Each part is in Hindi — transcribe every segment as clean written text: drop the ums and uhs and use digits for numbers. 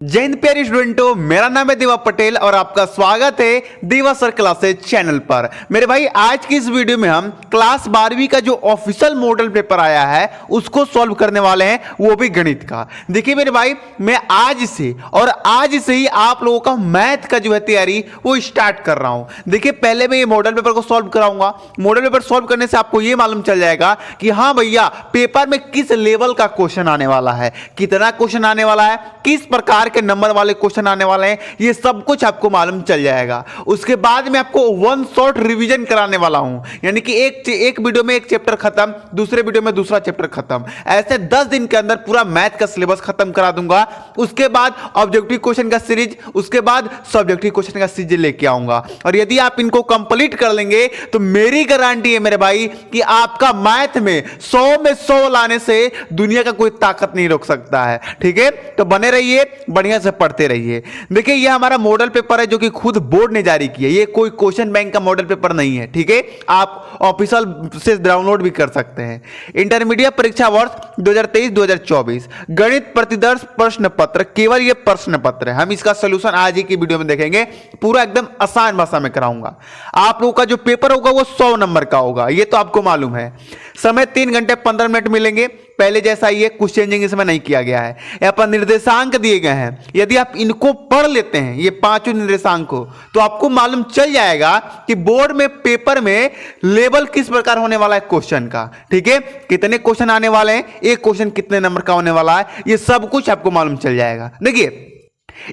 जय हिंद प्यारे स्टूडेंटों, मेरा नाम है देवा पटेल और आपका स्वागत है देवा सर क्लासेज चैनल पर। मेरे भाई, आज की इस वीडियो में हम क्लास 12वीं का जो ऑफिशियल मॉडल पेपर आया है उसको सॉल्व करने वाले हैं, वो भी गणित का। देखिए मेरे भाई, मैं आज से ही आप लोगों का मैथ का जो है तैयारी वो स्टार्ट कर रहा हूं। देखिए, पहले मैं ये मॉडल पेपर को सॉल्व कराऊंगा। मॉडल पेपर सॉल्व करने से आपको ये मालूम चल जाएगा कि हाँ भैया, पेपर में किस लेवल का क्वेश्चन आने वाला है, कितना क्वेश्चन आने वाला है, किस प्रकार के नंबर वाले क्वेश्चन आने वाले हैं, ये सब कुछ आपको मालूम चल जाएगा। उसके बाद में आपको वन शॉट रिवीजन कराने वाला हूं, यानी कि एक वीडियो में एक चैप्टर खत्म, दूसरे वीडियो में दूसरा चैप्टर खत्म, ऐसे 10 दिन के अंदर पूरा मैथ का सिलेबस खत्म करा दूंगा। उसके बाद ऑब्जेक्टिव क्वेश्चन का सीरीज, उसके बाद सब्जेक्टिव क्वेश्चन का सीरीज लेके आऊंगा। और यदि आप इनको कंप्लीट कर लेंगे तो मेरी गारंटी है मेरे भाई कि आपका मैथ में 100 में 100 लाने से दुनिया का कोई ताकत नहीं रोक सकता है। ठीक है, तो बने रहिए, बढ़िया से पढ़ते रहिए। देखिए, ये हमारा मॉडल पेपर है जो कि खुद बोर्ड ने जारी किया है, ये कोई क्वेश्चन बैंक का मॉडल पेपर नहीं है। ठीक है, आप ऑफिशियल से डाउनलोड भी कर सकते हैं। इंटरमीडिएट परीक्षा वर्ष 2023-2024 गणित प्रतिदर्श प्रश्न पत्र, केवल ये प्रश्न पत्र है। हम इसका सोल्यूशन आज ही की वीडियो में देखेंगे, पूरा एकदम आसान भाषा में कराऊंगा। आप लोगों का जो पेपर होगा वो 100 नंबर का होगा, ये तो आपको मालूम है। समय 3 घंटे 15 मिनट मिलेंगे, पहले जैसा ही है, कुछ चेंजिंग इसमें नहीं किया गया है। यहाँ पर निर्देशांक दिए गए हैं, यदि आप इनको पढ़ लेते हैं, ये 5 निर्देशांक को, तो आपको मालूम चल जाएगा कि बोर्ड में पेपर में लेवल किस प्रकार होने वाला है क्वेश्चन का। ठीक है, कितने क्वेश्चन आने वाले हैं, एक क्वेश्चन कितने नंबर का होने वाला है, ये सब कुछ आपको मालूम चल जाएगा। देखिए,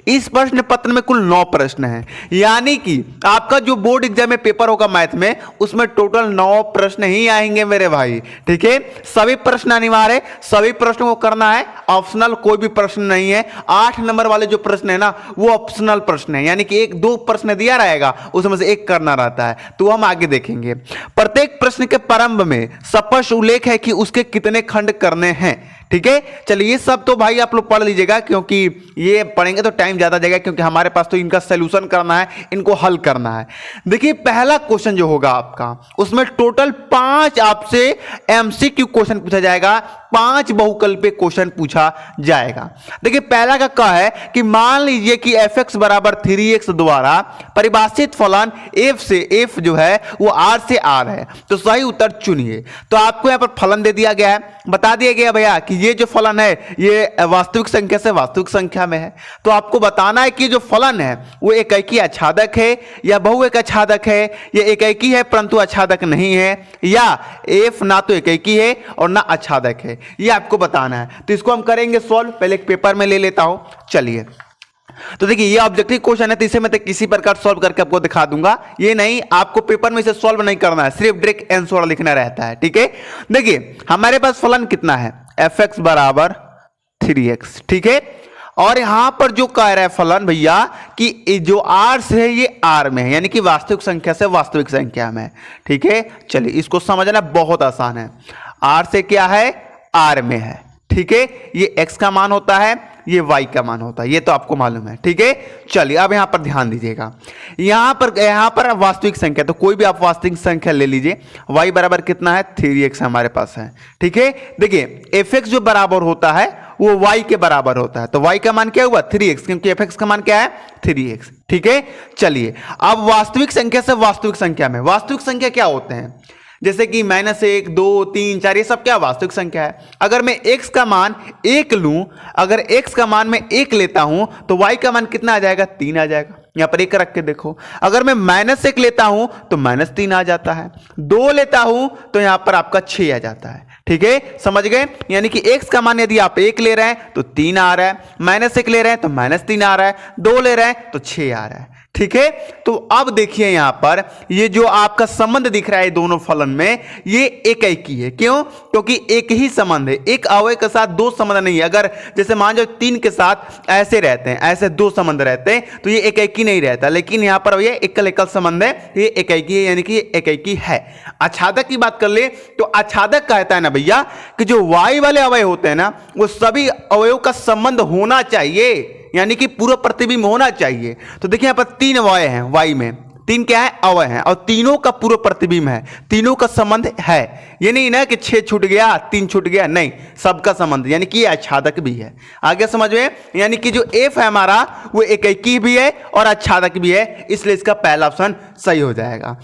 इस प्रश्न पत्र में कुल 9 प्रश्न हैं, यानी कि आपका जो बोर्ड एग्जाम में पेपर होगा मैथ में, उसमें टोटल 9 प्रश्न ही आएंगे मेरे भाई। ठीक है, सभी प्रश्न अनिवार्य है, सभी प्रश्नों को करना है, ऑप्शनल कोई भी प्रश्न नहीं है। 8 नंबर वाले जो प्रश्न है ना, वो ऑप्शनल प्रश्न है, यानी कि 1-2 प्रश्न दिया रहेगा, उसमें से एक करना रहता है, तो हम आगे देखेंगे। प्रत्येक प्रश्न के प्रारंभ में स्पष्ट उल्लेख है कि उसके कितने खंड करने हैं। ठीक है, चलिए ये सब तो भाई आप लोग पढ़ लीजिएगा, क्योंकि ये पढ़ेंगे तो टाइम ज्यादा जाएगा, क्योंकि हमारे पास तो इनका सॉल्यूशन करना है, इनको हल करना है। देखिए, पहला क्वेश्चन जो होगा आपका, उसमें टोटल 5 आपसे एमसीक्यू क्वेश्चन पूछा जाएगा, 5 बहुकल्पीय क्वेश्चन पूछा जाएगा। देखिए, पहला का क्या है कि मान लीजिए कि fx बराबर 3x द्वारा परिभाषित फलन f से, f जो है वो r से r है, तो सही उत्तर चुनिए। तो आपको यहां पर फलन दे दिया गया है, बता दिया गया भैया कि ये जो फलन है ये वास्तविक संख्या से वास्तविक संख्या में है। तो आपको बताना है कि जो फलन है वो एकैकी आच्छादक है या बहुएक आच्छादक है, या एकैकी है परंतु आच्छादक नहीं है, या f ना तो एकैकी है और ना आच्छादक है, ये आपको बताना है। तो इसको हम करेंगे सॉल्व, पहले एक पेपर में ले लेता हूं। चलिए, तो देखिए ये ऑब्जेक्टिव क्वेश्चन है, तो इसे मैं तो किसी प्रकार सॉल्व करके आपको दिखा दूंगा। ये नहीं, आपको पेपर में इसे सॉल्व नहीं करना है, सिर्फ डायरेक्ट आंसर लिखना रहता है। ठीक है, देखिए हमारे पास फलन कितना है, fx बराबर 3x। ठीक है, और यहां पर जो कह रहा है फलन भैया कि जो r से है ये r में है, यानी कि वास्तविक संख्या से वास्तविक संख्या में। ठीक है, चलिए इसको समझना बहुत आसान है। r से क्या है, r में है। ठीक है, ये x का मान होता है, ये y का मान होता है, ये तो आपको मालूम है। ठीक है, चलिए अब यहां पर ध्यान दीजिएगा, यहां पर वास्तविक संख्या, तो कोई भी आप वास्तविक संख्या ले लीजिए। y बराबर कितना है, 3x हमारे पास है। ठीक है, देखिए fx जो बराबर होता है वो y के बराबर होता है, तो y का मान क्या हुआ, 3x, क्योंकि fx का मान क्या है, 3x। ठीक है, चलिए अब वास्तविक संख्या से वास्तविक संख्या में, वास्तविक संख्या क्या होते हैं, जैसे कि -1, 2, 3, 4, ये सब क्या वास्तविक संख्या है। अगर मैं x का मान 1 लूं, अगर x का मान मैं 1 लेता हूं तो y का मान कितना आ जाएगा, 3 आ जाएगा। यहां पर 1 रख के देखो, अगर मैं -1 लेता हूं तो -3 आ जाता है, 2 लेता हूं तो यहां पर आपका 6 आ जाता है। ठीक है, समझ गए, यानी कि x का मान यदि आप 1 ले रहे हैं तो 3 आ रहा है, -1 ले रहे हैं तो -3 आ रहा है, 2 ले रहे हैं तो 6 आ रहा है। ठीक है, तो अब देखिए यहां पर ये जो आपका संबंध दिख रहा है दोनों फलन में, ये एकैकी है। क्यों, क्योंकि एक ही संबंध है, एक अवयव के साथ 2 संबंध नहीं है। अगर जैसे मान लो 3 के साथ ऐसे रहते हैं, ऐसे 2 संबंध रहते हैं, तो ये एकैकी नहीं रहता, लेकिन यहां पर ये एकल एकल संबंध है, ये एकैकी है, यानी कि ये एकैकी है। आच्छादक की बात कर ले तो आच्छादक कहता है ना भैया कि जो y वाले अवयव होते हैं ना, वो सभी अवयव का संबंध होना चाहिए, यानी कि पूरा प्रतिबिंब होना चाहिए। तो देखिए यहां पर 3 y हैं, y में तीन क्या है, अवयव हैं, और तीनों का पूर्व प्रतिबिंब है, तीनों का संबंध है। ये नहीं ना कि 6 छूट गया 3 छूट गया, नहीं, सबका संबंध, यानी कि आच्छादक भी है। आगे समझ में, यानी कि जो एफ है हमारा वो एकाकी भी है और आच्छादक भी है, इसलिए इसका पहला ऑप्शन सही हो जाएगा।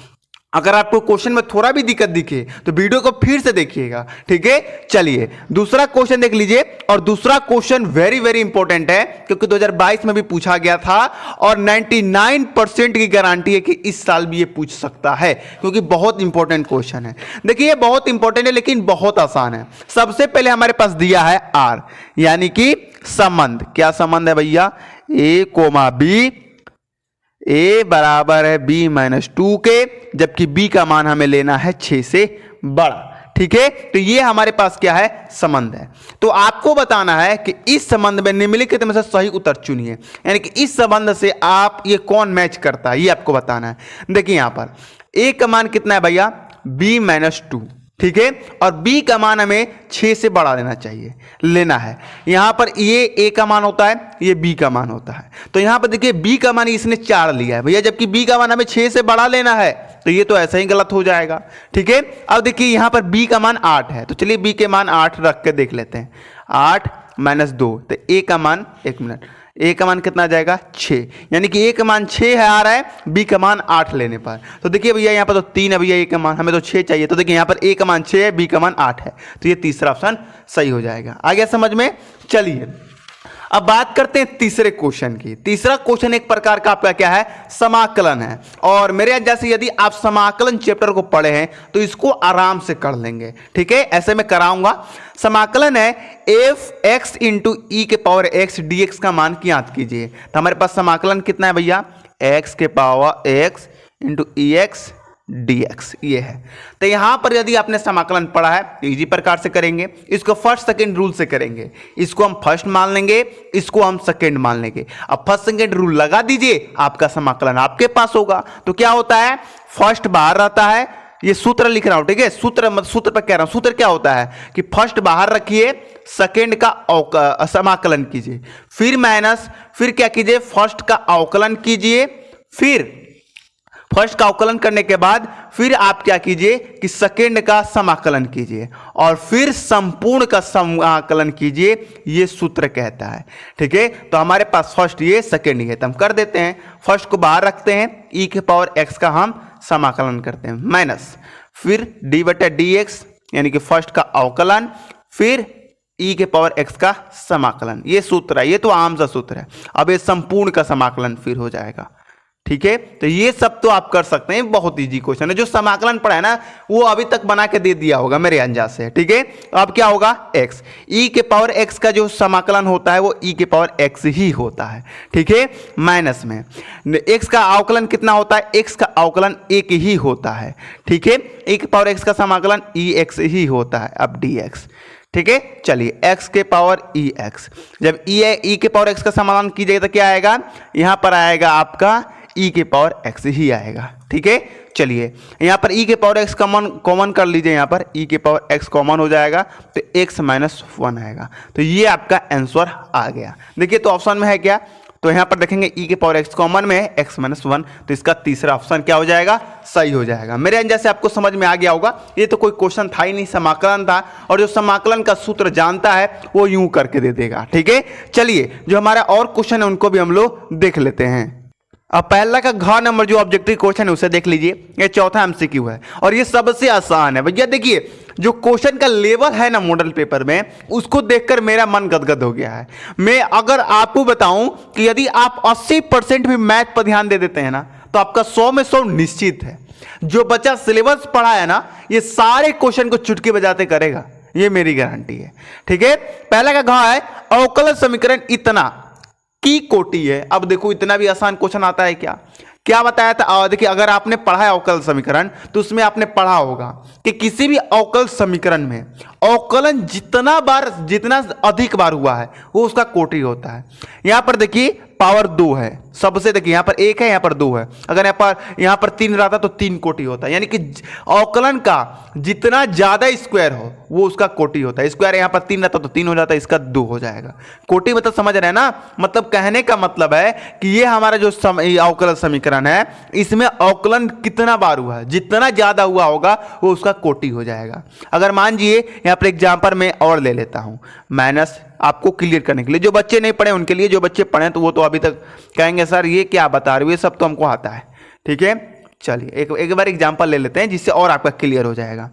अगर आपको क्वेश्चन में थोड़ा भी दिक्कत दिखे तो वीडियो को फिर से देखिएगा, ठीक है। चलिए दूसरा क्वेश्चन देख लीजिए, और दूसरा क्वेश्चन वेरी वेरी इंपॉर्टेंट है क्योंकि 2022 में भी पूछा गया था और 99% की गारंटी है कि इस साल भी ये पूछ सकता है क्योंकि बहुत इंपॉर्टेंट क्वेश्चन है। देखिए ये बहुत इंपॉर्टेंट है लेकिन बहुत आसान है। सबसे पहले हमारे पास दिया है आर, यानी कि संबंध, क्या संबंध है भैया, ए कोमा बी, ए बराबर है बी माइनस 2 के, जबकि बी का मान हमें लेना है 6 से बड़ा, ठीक है। तो ये हमारे पास क्या है, संबंध है। तो आपको बताना है कि इस संबंध में निम्नलिखित में से सही उत्तर चुनिए, यानी कि इस संबंध से आप ये कौन मैच करता है ये आपको बताना है। देखिए यहां पर ए का मान कितना है भैया, बी माइनस 2, ठीक है, और b का मान हमें 6 से बढ़ा लेना है। यहां पर ये a का मान होता है, ये b का मान होता है। तो यहां पर देखिए b का मान इसने 4 लिया है भैया, जबकि b का मान हमें 6 से बढ़ा लेना है, तो ये तो ऐसा ही गलत हो जाएगा, ठीक है। अब देखिए यहां पर b का मान 8 है, तो चलिए b के मान 8 रख के देख लेते हैं। 8 माइनस 2, तो a का मान, एक मिनट, ए का मान कितना आ जाएगा, 6, यानी कि ए का मान 6 है आ रहा है, बी का मान 8 लेने पर। तो देखिए भैया यहाँ पर तो 3 है भैया, ए का मान, हमें तो 6 चाहिए, तो देखिए यहाँ पर ए का मान 6 है, बी का मान 8 है, तो ये तीसरा ऑप्शन सही हो जाएगा। आ गया समझ में। चलिए अब बात करते हैं तीसरे क्वेश्चन की। तीसरा क्वेश्चन एक प्रकार का आपका क्या है, समाकलन है, और मेरे जैसे यदि आप समाकलन चैप्टर को पढ़े हैं तो इसको आराम से कर लेंगे, ठीक है। ऐसे मैं कराऊंगा। समाकलन है एफ एक्स इंटू ई के पावर एक्स डी एक्स का मान ज्ञात कीजिए। तो हमारे पास समाकलन कितना है भैया, एक्स के पावर एक्स इंटू ई एक्स dx ये है। तो यहां पर यदि आपने समाकलन पढ़ा है तो इजी प्रकार से करेंगे, इसको फर्स्ट सेकंड रूल से करेंगे, इसको हम फर्स्ट मान लेंगे, इसको हम सेकंड मान लेंगे। अब फर्स्ट सेकंड रूल लगा दीजिए, आपका समाकलन आपके पास होगा। तो क्या होता है, फर्स्ट बाहर रहता है, ये सूत्र लिख रहा हूं, ठीक है, सूत्र पर कह रहा हूं। सूत्र क्या होता है कि फर्स्ट बाहर रखिए, सेकंड का समाकलन कीजिए, फिर माइनस, फिर क्या कीजिए, फर्स्ट का अवकलन कीजिए, फिर फर्स्ट का अवकलन करने के बाद फिर आप क्या कीजिए कि सेकंड का समाकलन कीजिए, और फिर संपूर्ण का समाकलन कीजिए, ये सूत्र कहता है, ठीक है। तो हमारे पास फर्स्ट ये, सेकंड ये, तो हम कर देते हैं, फर्स्ट को बाहर रखते हैं, ई के पावर एक्स का हम समाकलन करते हैं, माइनस, फिर डी बटा डी एक्स यानी कि फर्स्ट का अवकलन, फिर ई के पावर एक्स का समाकलन। ये सूत्र है, ये तो आम सा सूत्र है। अब ये संपूर्ण का समाकलन फिर हो जाएगा, ठीक है। तो ये सब तो आप कर सकते हैं, बहुत इजी क्वेश्चन है। जो समाकलन पढ़ा है ना वो अभी तक बना के दे दिया होगा मेरे अंदाज से, ठीक है। अब क्या होगा, x, e के पावर x का जो समाकलन होता है वो e के पावर x ही होता है, ठीक है। माइनस में x का अवकलन कितना होता है, x का अवकलन 1 ही होता है, ठीक है। e के पावर x का समाकलन ex ही होता है। अब dx, ठीक है। चलिए x के पावर ex, जब e के पावर x का समाकलन कीजिएगा तो क्या आएगा, यहां पर आएगा आपका e के पावर x ही आएगा, ठीक है। चलिए यहाँ पर e के पावर x कॉमन कर लीजिए, यहाँ पर e के पावर x कॉमन हो जाएगा तो x माइनस 1 आएगा। तो ये आपका आंसर आ गया। देखिए तो ऑप्शन में है क्या, तो यहाँ पर देखेंगे e के पावर x कॉमन में है, x माइनस 1, तो इसका तीसरा ऑप्शन क्या हो जाएगा, सही हो जाएगा। मेरे अंदाज से आपको समझ में आ गया होगा। ये तो कोई क्वेश्चन था ही नहीं, समाकलन था, और जो समाकलन का सूत्र जानता है वो यूं करके दे देगा, ठीक है। चलिए जो हमारा और क्वेश्चन है उनको भी हम लोग देख लेते हैं। अब पहला का घ नंबर जो ऑब्जेक्टिव क्वेश्चन है उसे देख लीजिए, ये चौथा एमसीक्यू है और ये सबसे आसान है भैया। देखिए जो क्वेश्चन का लेवल है ना मॉडल पेपर में, उसको देखकर मेरा मन गदगद हो गया है। मैं अगर आपको बताऊं कि यदि आप 80% भी मैथ पर ध्यान दे देते हैं ना तो आपका 100 में 100 निश्चित है। जो बच्चा सिलेबस पढ़ा है ना ये सारे क्वेश्चन को चुटकी बजाते करेगा, ये मेरी गारंटी है, ठीक है। पहला का घ है अवकलन समीकरण इतना की कोटि है। अब देखो इतना भी आसान क्वेश्चन आता है क्या बताया था। देखिए अगर आपने पढ़ा है अवकल समीकरण तो उसमें आपने पढ़ा होगा कि किसी भी अवकल समीकरण में अवकलन जितना अधिक बार हुआ है वो उसका कोटि होता है। यहां पर देखिए पावर 2 है सबसे, देखिए यहां पर 1 है, यहां पर 2 है, अगर यहां पर 3 रहता तो 3 कोटि होता है। यानी कि अवकलन का जितना ज्यादा स्क्वायर हो वो उसका कोटि होता है। स्क्वायर यहाँ पर 3 रहता तो 3 हो जाता है, इसका 2 हो जाएगा। कोटि मतलब समझ रहे हैं ना, मतलब कहने का मतलब है कि ये हमारा जो अवकलन समीकरण है इसमें अवकलन कितना बार हुआ है, जितना ज्यादा हुआ होगा वो उसका कोटि हो जाएगा। अगर मान लीजिए यहाँ पर एग्जाम्पल में और ले लेता हूँ, माइनस आपको क्लियर करने के लिए, जो बच्चे नहीं पढ़े उनके लिए, जो बच्चे पढ़े तो वो तो अभी तक कहेंगे सर ये क्या बता रहे हो, ये सब तो हमको आता है। ठीक है, चलिए एक बार एग्जांपल ले लेते हैं जिससे और आपका क्लियर हो जाएगा।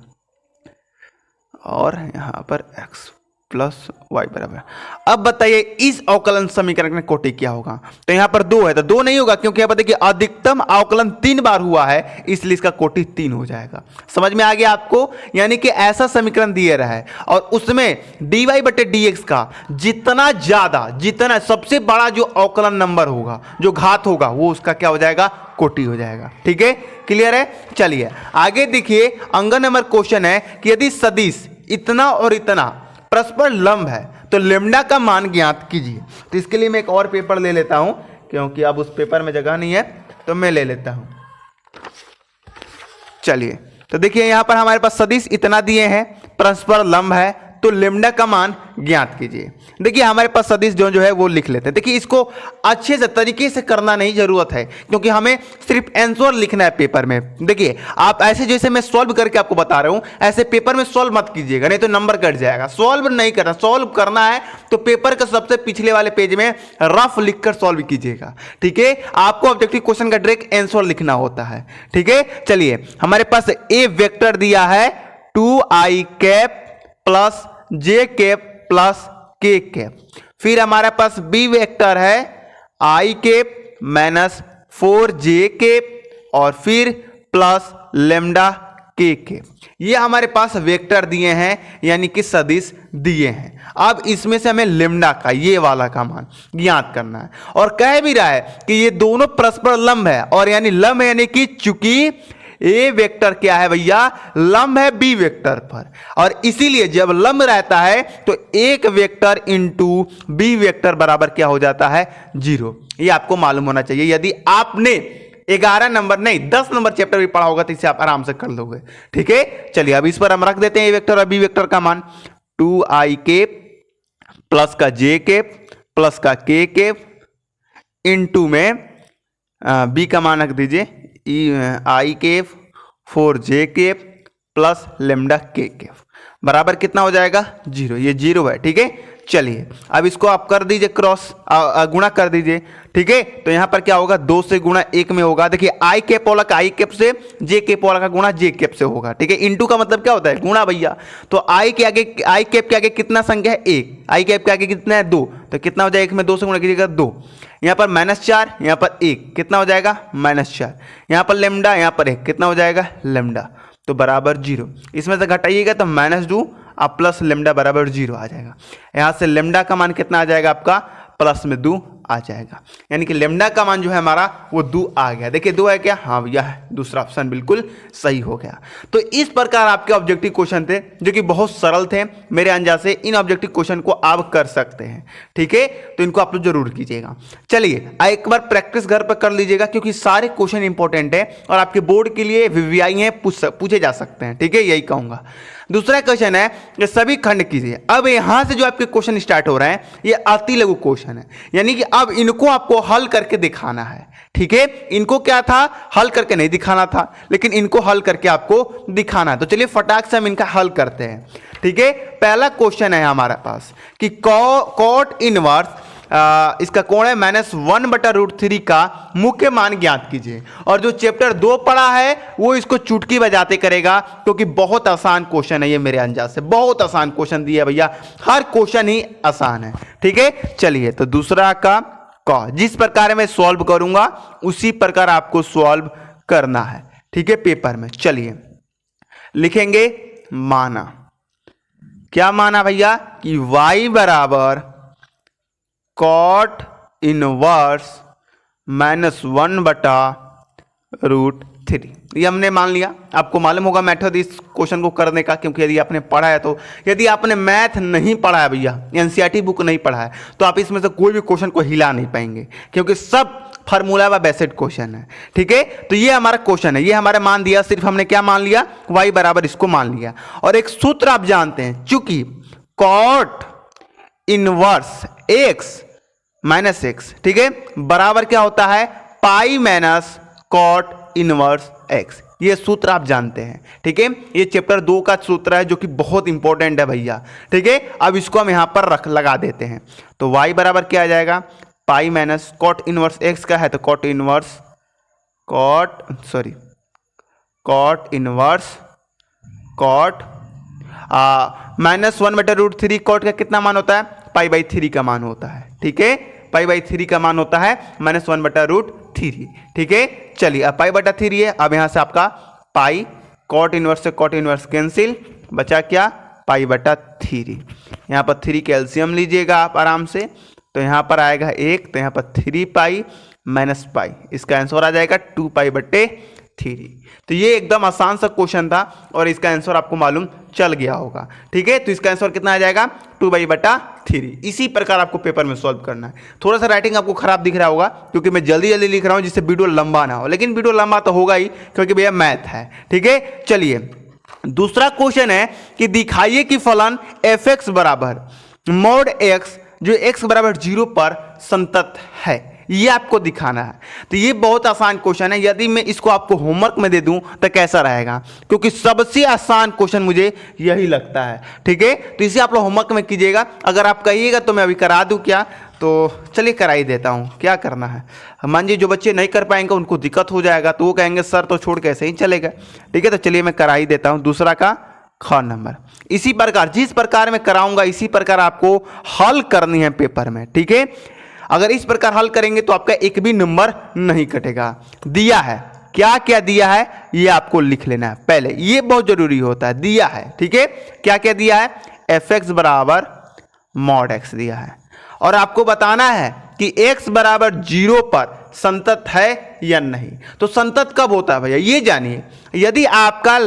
और यहाँ पर x प्लस वाई बराबर, अब बताइए इस अवकलन समीकरण में कोटि क्या होगा। तो यहाँ पर 2 है तो 2 नहीं होगा, क्योंकि यहाँ पर देखिए अधिकतम अवकलन 3 बार हुआ है, इसलिए इसका कोटि 3 हो जाएगा। समझ में आ गया आपको, यानी कि ऐसा समीकरण दिया रहा है और उसमें dy बटे dx का जितना सबसे बड़ा जो अवकलन नंबर होगा, जो घात होगा, वो उसका क्या हो जाएगा, कोटि हो जाएगा। ठीक है, क्लियर है। चलिए आगे देखिए, अंक नंबर क्वेश्चन है कि यदि सदिश इतना और इतना परस्पर लंब है तो लेम्डा का मान ज्ञात कीजिए। तो इसके लिए मैं एक और पेपर ले लेता हूं, क्योंकि अब उस पेपर में जगह नहीं है तो मैं ले लेता हूं। चलिए तो देखिए यहां पर हमारे पास सदिश इतना दिए हैं, परस्पर लंब है, तो लेम्डा का मान ज्ञात कीजिए। देखिए हमारे पास सदिश जो है वो लिख लेते हैं। देखिए इसको अच्छे से तरीके से करना नहीं जरूरत है, क्योंकि हमें सिर्फ आंसर लिखना है पेपर में। देखिए आप ऐसे जैसे मैं सॉल्व करके आपको बता रहा हूं, ऐसे पेपर में सॉल्व मत कीजिएगा, नहीं तो नंबर कट जाएगा। सॉल्व नहीं करना, सॉल्व करना है तो पेपर का सबसे पिछले वाले पेज में रफ लिखकर सॉल्व कीजिएगा। ठीक है, आपको ऑब्जेक्टिव क्वेश्चन का डायरेक्ट आंसर लिखना होता है। ठीक है, चलिए हमारे पास ए वेक्टर दिया है 2i कैप प्लस जे कैप प्लस के कैप, फिर हमारे पास बी वेक्टर है आई कैप माइनस 4j कैप और फिर प्लस लेम्डा के कैप। ये हमारे पास वेक्टर दिए हैं, यानी कि सदिश दिए हैं। अब इसमें से हमें लेम्डा का ये वाला का मान ज्ञात करना है, और कह भी रहा है कि ये दोनों परस्पर लंब है, और यानी लंब यानी कि चूंकि ए वेक्टर क्या है भैया, लंब है बी वेक्टर पर, और इसीलिए जब लंब रहता है तो एक वेक्टर इंटू बी वेक्टर बराबर क्या हो जाता है, 0। ये आपको मालूम होना चाहिए। यदि आपने 11 नंबर नहीं 10 नंबर चैप्टर भी पढ़ा होगा तो इसे आप आराम से कर लोगे। ठीक है, चलिए अब इस पर हम रख देते हैं ए वेक्टर और बी वेक्टर का मान, 2i कैप प्लस का जे कैप प्लस का के कैप इंटू में बी का मान रख दीजिए आई केफ 4j केफ प्लस लेम्डा के केफ बराबर कितना हो जाएगा, 0। ये 0 है। ठीक है, चलिए अब इसको आप कर दीजिए क्रॉस, गुणा कर दीजिए। ठीक है, तो यहां पर क्या होगा, 2 से गुणा 1 में होगा। देखिए आई कैप वाला का आई कैप से, जे कैप वाला का गुणा जे कैप से होगा। ठीक है, इंटू का मतलब क्या होता है, गुणा भैया। तो आई के आगे, आई कैप के आगे कितना संख्या है, 1, आई कैप के आगे कितना है, 2, तो कितना हो जाएगा, 1 में 2 से गुणा कीजिएगा 2, यहाँ पर -4, यहाँ पर 1, कितना हो जाएगा, -4, यहाँ पर लेम्डा, यहाँ पर 1, कितना हो जाएगा, लेम्डा, तो बराबर 0। इसमें से घटाइएगा तो -2 अब प्लस लेम्डा बराबर 0 आ जाएगा। यहाँ से लेम्डा का मान कितना आ जाएगा आपका, प्लस में 2 आ जाएगा, यानी कि लेम्डा का मान जो है हमारा वो 2 आ गया। देखिए 2 है क्या, हाँ भैया है, दूसरा ऑप्शन बिल्कुल सही हो गया। तो इस प्रकार आपके ऑब्जेक्टिव क्वेश्चन थे जो कि बहुत सरल थे। मेरे अंदाज से इन ऑब्जेक्टिव क्वेश्चन को आप कर सकते हैं। ठीक है, तो इनको आप लोग जरूर कीजिएगा। चलिए एक बार प्रैक्टिस घर पर कर लीजिएगा, क्योंकि सारे क्वेश्चन इंपॉर्टेंट है और आपके बोर्ड के लिए वीवीआई है, पूछे जा सकते हैं। ठीक है, यही कहूंगा। दूसरा क्वेश्चन है कि सभी खंड कीजिए। अब यहां से जो आपके क्वेश्चन स्टार्ट हो रहे हैं ये अति लघु क्वेश्चन है, यानी कि अब इनको आपको हल करके दिखाना है। ठीक है, इनको क्या था, हल करके नहीं दिखाना था, लेकिन इनको हल करके आपको दिखाना है। तो चलिए फटाक से हम इनका हल करते हैं। ठीक है, पहला क्वेश्चन है हमारे पास कि कॉट इनवर्स इसका कोण है -1/√3 का मुख्य मान ज्ञात कीजिए। और जो चैप्टर 2 पढ़ा है वो इसको चुटकी बजाते करेगा, क्योंकि बहुत आसान क्वेश्चन है ये। मेरे अंदाज से बहुत आसान क्वेश्चन दिया भैया, हर क्वेश्चन ही आसान है। ठीक है, चलिए तो दूसरा का जिस प्रकार मैं सॉल्व करूंगा उसी प्रकार आपको सॉल्व करना है। ठीक है, पेपर में चलिए लिखेंगे माना, क्या माना भैया, कि y बराबर कॉट इनवर्स -1/√3। ये हमने मान लिया। आपको मालूम होगा मेथड इस क्वेश्चन को करने का, क्योंकि यदि आपने पढ़ा है तो, यदि आपने मैथ नहीं पढ़ा है भैया, एनसीईआरटी बुक नहीं पढ़ा है, तो आप इसमें से कोई भी क्वेश्चन को हिला नहीं पाएंगे, क्योंकि सब फार्मूला व बेसिक क्वेश्चन है। ठीक है, तो ये हमारा क्वेश्चन है, ये हमारा मान दिया, सिर्फ हमने क्या मान लिया, y बराबर इसको मान लिया। और एक सूत्र आप जानते हैं, चूंकि cot inverse x minus x, ठीक है, बराबर क्या होता है, pi minus cot inverse x। ये सूत्र आप जानते हैं। ठीक है, ये चैप्टर 2 का सूत्र है जो कि बहुत इंपॉर्टेंट है भैया। ठीक है, अब इसको हम यहां पर लगा देते हैं। तो y बराबर क्या आ जाएगा, pi minus cot inverse x का है तो कॉट इनवर्स कॉट -1/√3 कॉट का कितना मान होता है, पाई/3 का मान होता है। ठीक है, पाई/3 का मान होता है -1/√3। ठीक है, चलिए अब पाई/3 है, अब यहां से आपका पाई कॉट इनवर्स से कॉट इनवर्स कैंसिल, बचा क्या, पाई/3। यहां पर 3 कैल्शियम लीजिएगा आप आराम से, तो यहां पर आएगा 1, तो यहां पर 3 पाई माइनस पाई, इसका आंसर आ जाएगा 2 पाई/3। तो ये एकदम आसान सा क्वेश्चन था और इसका आंसर आपको मालूम चल गया होगा। ठीक है, तो इसका आंसर कितना आ जाएगा, 2/3। इसी प्रकार आपको पेपर में सॉल्व करना है। थोड़ा सा राइटिंग आपको खराब दिख रहा होगा क्योंकि मैं जल्दी जल्दी लिख रहा हूं जिससे वीडियो लंबा ना हो, लेकिन वीडियो लंबा तो होगा ही क्योंकि भैया मैथ है। ठीक है, चलिए दूसरा क्वेश्चन है कि दिखाइए कि फलन f(x) बराबर mod x जो x बराबर 0 पर संतत है, ये आपको दिखाना है। तो ये बहुत आसान क्वेश्चन है, यदि मैं इसको आपको होमवर्क में दे दूं तो कैसा रहेगा, क्योंकि सबसे आसान क्वेश्चन मुझे यही लगता है। ठीक है, तो इसे आप लोग होमवर्क में कीजिएगा। अगर आप कहिएगा तो मैं अभी करा दूं क्या, तो चलिए करा ही देता हूं, क्या करना है। मान लीजिए जो बच्चे नहीं कर पाएंगे उनको दिक्कत हो जाएगा तो वो कहेंगे सर तो छोड़ कैसे ही चलेगा। ठीक है, तो चलिए मैं करा ही देता हूं। दूसरा का ख नंबर, इसी प्रकार जिस प्रकार मैं कराऊंगा इसी प्रकार आपको हल करनी है पेपर में। ठीक है, अगर इस प्रकार हल करेंगे तो आपका एक भी नंबर नहीं कटेगा। दिया है, क्या क्या दिया है ये आपको लिख लेना है पहले, ये बहुत जरूरी होता है। दिया है, ठीक है, क्या क्या दिया है, f(x) बराबर mod x दिया है और आपको बताना है कि x बराबर 0 पर संतत है या नहीं। तो संतत कब होता है भैया, ये जानिए, यदि आपका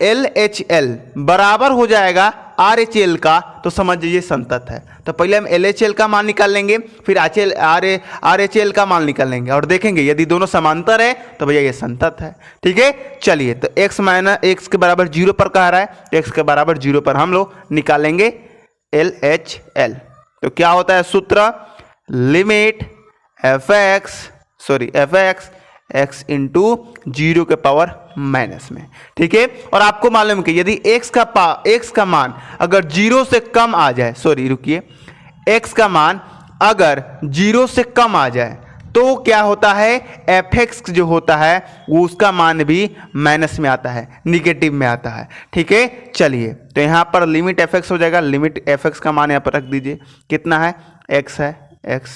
LHL बराबर हो जाएगा RHL का तो समझ जाइए संतत है। तो पहले हम LHL का मान निकाल लेंगे, फिर RHL का मान निकाल लेंगे और देखेंगे यदि दोनों समांतर है तो भैया ये संतत है। ठीक है, चलिए तो x के बराबर 0 पर कह रहा है तो x के बराबर 0 पर हम लोग निकालेंगे LHL। तो क्या होता है सूत्र, लिमिट f(x) x इंटू 0 के पावर माइनस में। ठीक है, और आपको मालूम है कि यदि x का मान अगर 0 से कम आ जाए, x का मान अगर 0 से कम आ जाए तो क्या होता है, f(x) जो होता है वो उसका मान भी माइनस में आता है, निगेटिव में आता है। ठीक है, चलिए तो यहाँ पर लिमिट f(x) हो जाएगा, लिमिट f(x) का मान यहाँ पर रख दीजिए, कितना है, x है, x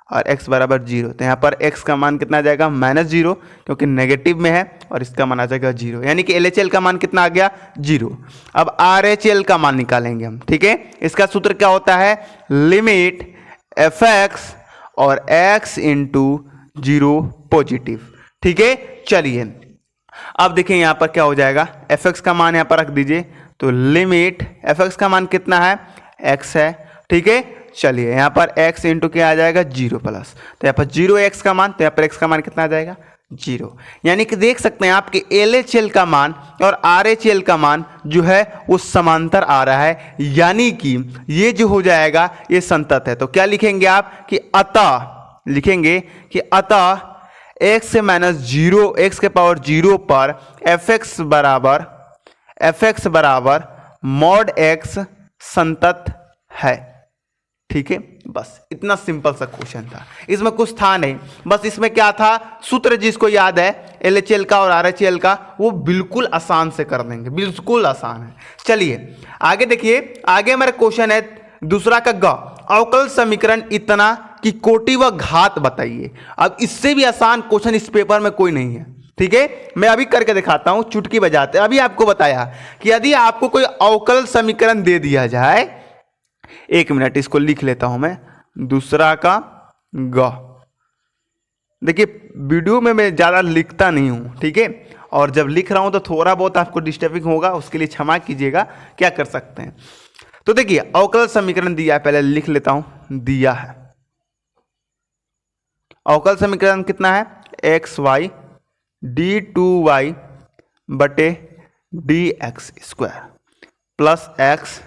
और x बराबर 0, तो यहाँ पर x का मान कितना आ जाएगा, -0 क्योंकि नेगेटिव में है और इसका मान आ जाएगा 0, यानी कि LHL का मान कितना आ गया, 0। अब RHL का मान निकालेंगे हम। ठीक है, इसका सूत्र क्या होता है, लिमिट f(x) और x इंटू 0 पॉजिटिव। ठीक है, चलिए अब देखिए यहाँ पर क्या हो जाएगा, f(x) का मान यहाँ पर रख दीजिए, तो लिमिट f(x) का मान कितना है, x है। ठीक है, चलिए यहाँ पर x इंटू क्या आ जाएगा, 0 प्लस, तो यहाँ पर 0x का मान, तो यहाँ पर x का मान कितना आ जाएगा, 0। यानी कि देख सकते हैं आपके LHL का मान और RHL का मान जो है वो समांतर आ रहा है, यानी कि ये जो हो जाएगा ये संतत है। तो क्या लिखेंगे आप कि अतः, लिखेंगे कि अतः x से -0 x के पावर 0 पर f(x) बराबर mod x संतत है। ठीक है, बस इतना सिंपल सा क्वेश्चन था, इसमें कुछ था नहीं, बस इसमें क्या था, सूत्र जिसको याद है LHL का और RHL का वो बिल्कुल आसान से कर देंगे, बिल्कुल आसान है। चलिए आगे देखिए, आगे हमारा क्वेश्चन है दूसरा का ग, अवकल समीकरण इतना कि कोटि व घात बताइए। अब इससे भी आसान क्वेश्चन इस पेपर में कोई नहीं है। ठीक है, मैं अभी करके दिखाता हूं, चुटकी बजाते। अभी आपको बताया कि यदि आपको कोई अवकल समीकरण दे दिया जाए, 1 मिनट इसको लिख लेता हूं मैं, दूसरा का ग। देखिए वीडियो में मैं ज़्यादा लिखता नहीं हूं, ठीक है, और जब लिख रहा हूं तो थोड़ा बहुत आपको डिस्टर्बिंग होगा, उसके लिए क्षमा कीजिएगा, क्या कर सकते हैं। तो देखिए अवकल समीकरण दिया है, पहले लिख लेता हूं, दिया है अवकल समीकरण कितना है, x y d two y बटे d x square plus x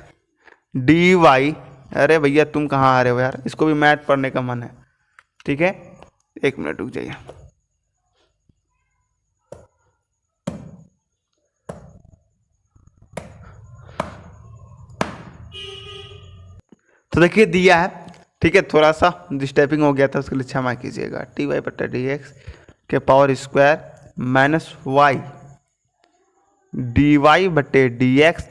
d y. अरे भैया तुम कहाँ आ रहे हो यार, इसको भी मैथ पढ़ने का मन है। ठीक है, 1 मिनट रुक जाइए। तो देखिए दिया है, ठीक है, थोड़ा सा डिस्टर्बिंग हो गया था, उसके लिए क्षमा कीजिएगा। टी वाई बटा डी एक्स के power square minus y d y बटे डी एक्स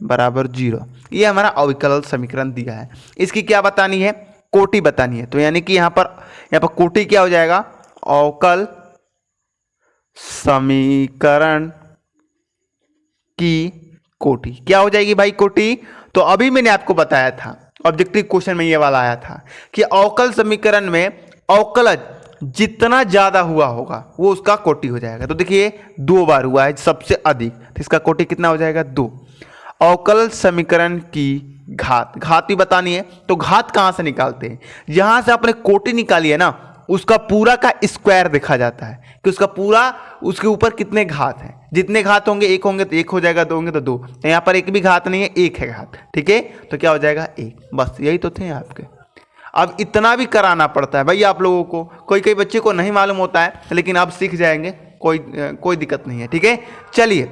बराबर 0। ये हमारा अविकल समीकरण दिया है। इसकी क्या बतानी है, कोटि बतानी है। तो यानी कि यहाँ पर कोटि क्या हो जाएगा, अवकल समीकरण की कोटि क्या हो जाएगी भाई, कोटि। तो अभी मैंने आपको बताया था, ऑब्जेक्टिव क्वेश्चन में ये वाला आया था कि अवकल समीकरण में अवकलज जितना ज्यादा हुआ होगा वो उसका कोटि हो जाएगा। तो देखिए 2 बार हुआ है सबसे अधिक, तो इसका कोटि कितना हो जाएगा, 2। अवकल समीकरण की घात भी बतानी है। तो घात कहां से निकालते हैं, यहां से आपने कोटि निकाली है ना, उसका पूरा का स्क्वायर देखा जाता है कि उसका पूरा, उसके ऊपर कितने घात हैं। जितने घात होंगे, 1 होंगे तो 1 हो जाएगा, 2 होंगे तो 2। तो यहाँ पर एक भी घात नहीं है, 1 है घात। ठीक है, तो क्या हो जाएगा 1। बस यही तो थे आपके। अब इतना भी कराना पड़ता है भाई आप लोगों को, कोई बच्चे को नहीं मालूम होता है, लेकिन आप सीख जाएंगे, कोई दिक्कत नहीं है। ठीक है, चलिए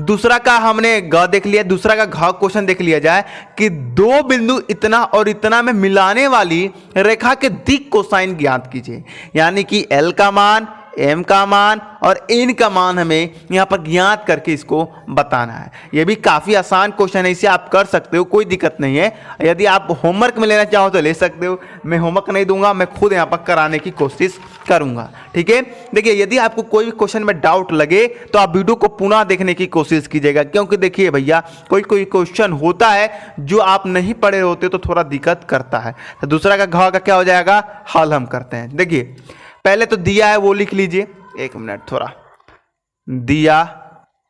दूसरा का हमने ग देख लिया, दूसरा का घ क्वेश्चन देख लिया जाए कि 2 बिंदु इतना और इतना में मिलाने वाली रेखा के दिक् कोसाइन ज्ञात कीजिए। यानी कि L का मान, M का मान और N का मान हमें यहाँ पर ज्ञात करके इसको बताना है। यह भी काफ़ी आसान क्वेश्चन है, इसे आप कर सकते हो, कोई दिक्कत नहीं है। यदि आप होमवर्क में लेना चाहो तो ले सकते हो, मैं होमवर्क नहीं दूंगा, मैं खुद यहाँ पर कराने की कोशिश करूंगा। ठीक है, देखिए यदि आपको कोई भी क्वेश्चन में डाउट लगे तो आप वीडियो को पुनः देखने की कोशिश कीजिएगा, क्योंकि देखिए भैया कोई क्वेश्चन होता है जो आप नहीं पढ़े होते तो थोड़ा दिक्कत करता है। तो दूसरा का घ का क्या हो जाएगा, हल हम करते हैं। देखिए पहले तो दिया है वो लिख लीजिए, 1 मिनट, थोड़ा दिया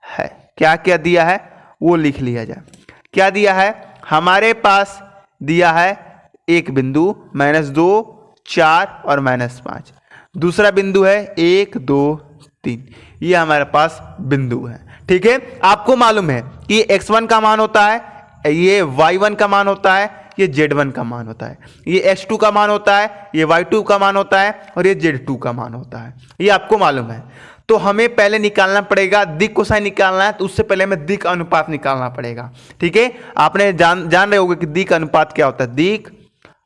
है, क्या क्या दिया है वो लिख लिया जाए। क्या दिया है, हमारे पास दिया है एक बिंदु -2, 4 और -5। दूसरा बिंदु है 1, 2, 3, ये हमारे पास बिंदु है। ठीक है, आपको मालूम है कि x1 का मान होता है, ये y1 का मान होता है, ये z1 का मान होता है, ये x2 का मान होता है, ये y2 का मान होता है और ये z2 का मान होता है। ये आपको मालूम है। तो हमें पहले निकालना पड़ेगा दिक् कोसाइन निकालना है, तो उससे पहले हमें दिक् अनुपात निकालना पड़ेगा। ठीक है, आपने जान रहे होंगे कि दिक् अनुपात क्या होता है, दिक्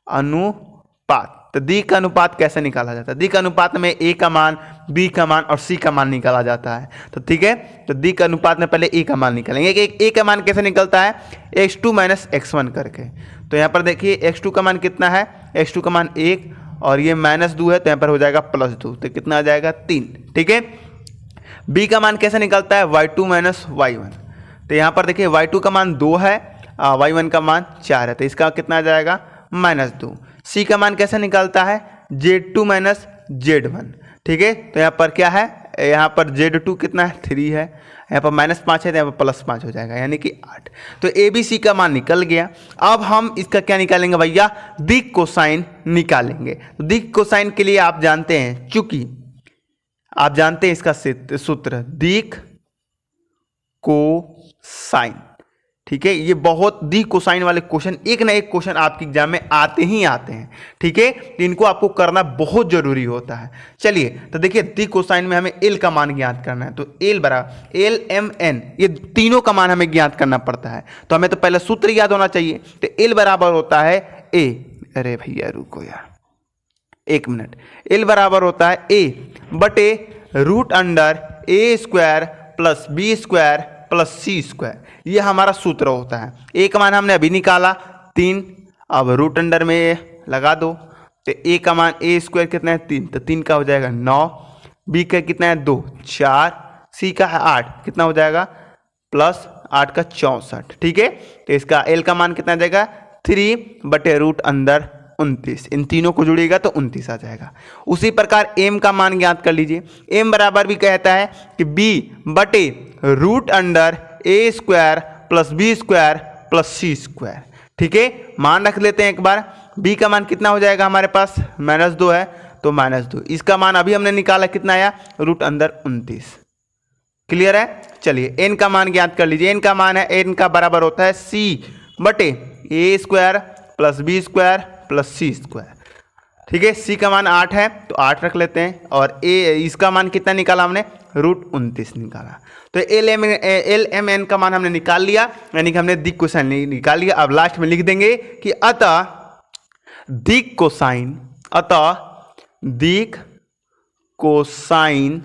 अनुपात। तो दिक् अनुपात कैसे निकाला जाता है, दिक् अनुपात में a का मान, b का मान और c का मान निकाला जाता है। तो ठीक है, तो दिक् अनुपात में पहले a का मान निकालेंगे। a का मान कैसे निकलता है, x2 - x1 करके। तो यहाँ पर देखिए x2 का मान कितना है, x2 का मान 1 और ये -2 है, तो यहाँ पर हो जाएगा +2, तो कितना आ जाएगा 3। ठीक है, b का मान कैसे निकलता है, y2 - y1। तो यहाँ पर देखिए y2 का मान 2 है, y1 का मान 4 है, तो इसका कितना आ जाएगा -2। c का मान कैसे निकलता है, z2 - z1। ठीक है, तो यहाँ पर क्या है, यहाँ पर z2 कितना है, 3 है, यहाँ पर -5 है, तो यहाँ पर +5 हो जाएगा, यानी कि 8। तो ABC का मान निकल गया। अब हम इसका क्या निकालेंगे भैया, दिक् कोसाइन निकालेंगे। तो दिक् कोसाइन के लिए आप जानते हैं, चूंकि आप जानते हैं इसका सूत्र दिक् कोसाइन। ठीक है, ये बहुत दिक् कोसाइन वाले क्वेश्चन एक ना एक क्वेश्चन आपके एग्जाम में आते ही आते हैं। ठीक है, तो इनको आपको करना बहुत जरूरी होता है। चलिए तो देखिए दिक् कोसाइन में हमें L का मान ज्ञात करना है। तो L बराबर L M N, ये तीनों का मान हमें ज्ञात करना पड़ता है। तो हमें तो पहले सूत्र याद होना चाहिए। तो L बराबर होता है A, अरे भैया रुको यार 1 मिनट, L बराबर होता है A बटे √A² + B² + C²। ये हमारा सूत्र होता है। A का मान हमने अभी निकाला 3, अब √अंडर में लगा दो। तो A का मान A² कितना है 3, तो 3 का हो जाएगा 9, B का कितना है 2, 4, C का है 8, कितना हो जाएगा +8 का 64। ठीक है, तो इसका L का मान कितना आ जाएगा 3 बटे √29। इन तीनों को जुड़ेगा तो 29 आ जाएगा। उसी प्रकार M का मान ज्ञात कर लीजिए। M बराबर भी कहता है कि B बटे √A² + B² + C²। ठीक है, मान रख लेते हैं एक बार। B का मान कितना हो जाएगा हमारे पास, -2 है, तो -2। इसका मान अभी हमने निकाला, कितना आया, रूट अंदर 29। क्लियर है। चलिए n का मान ज्ञात कर लीजिए। n का मान है, n का बराबर होता है c बटे a square plus b square plus c square. ठीक है, c का मान 8 है तो 8 रख लेते हैं, और a इसका मान कितना निकाला हमने, रूट 29 निकाला। तो एल एम एन का मान हमने निकाल लिया, यानी कि हमने दिक कोसाइन निकाल लिया। अब लास्ट में लिख देंगे कि अतः दिक कोसाइन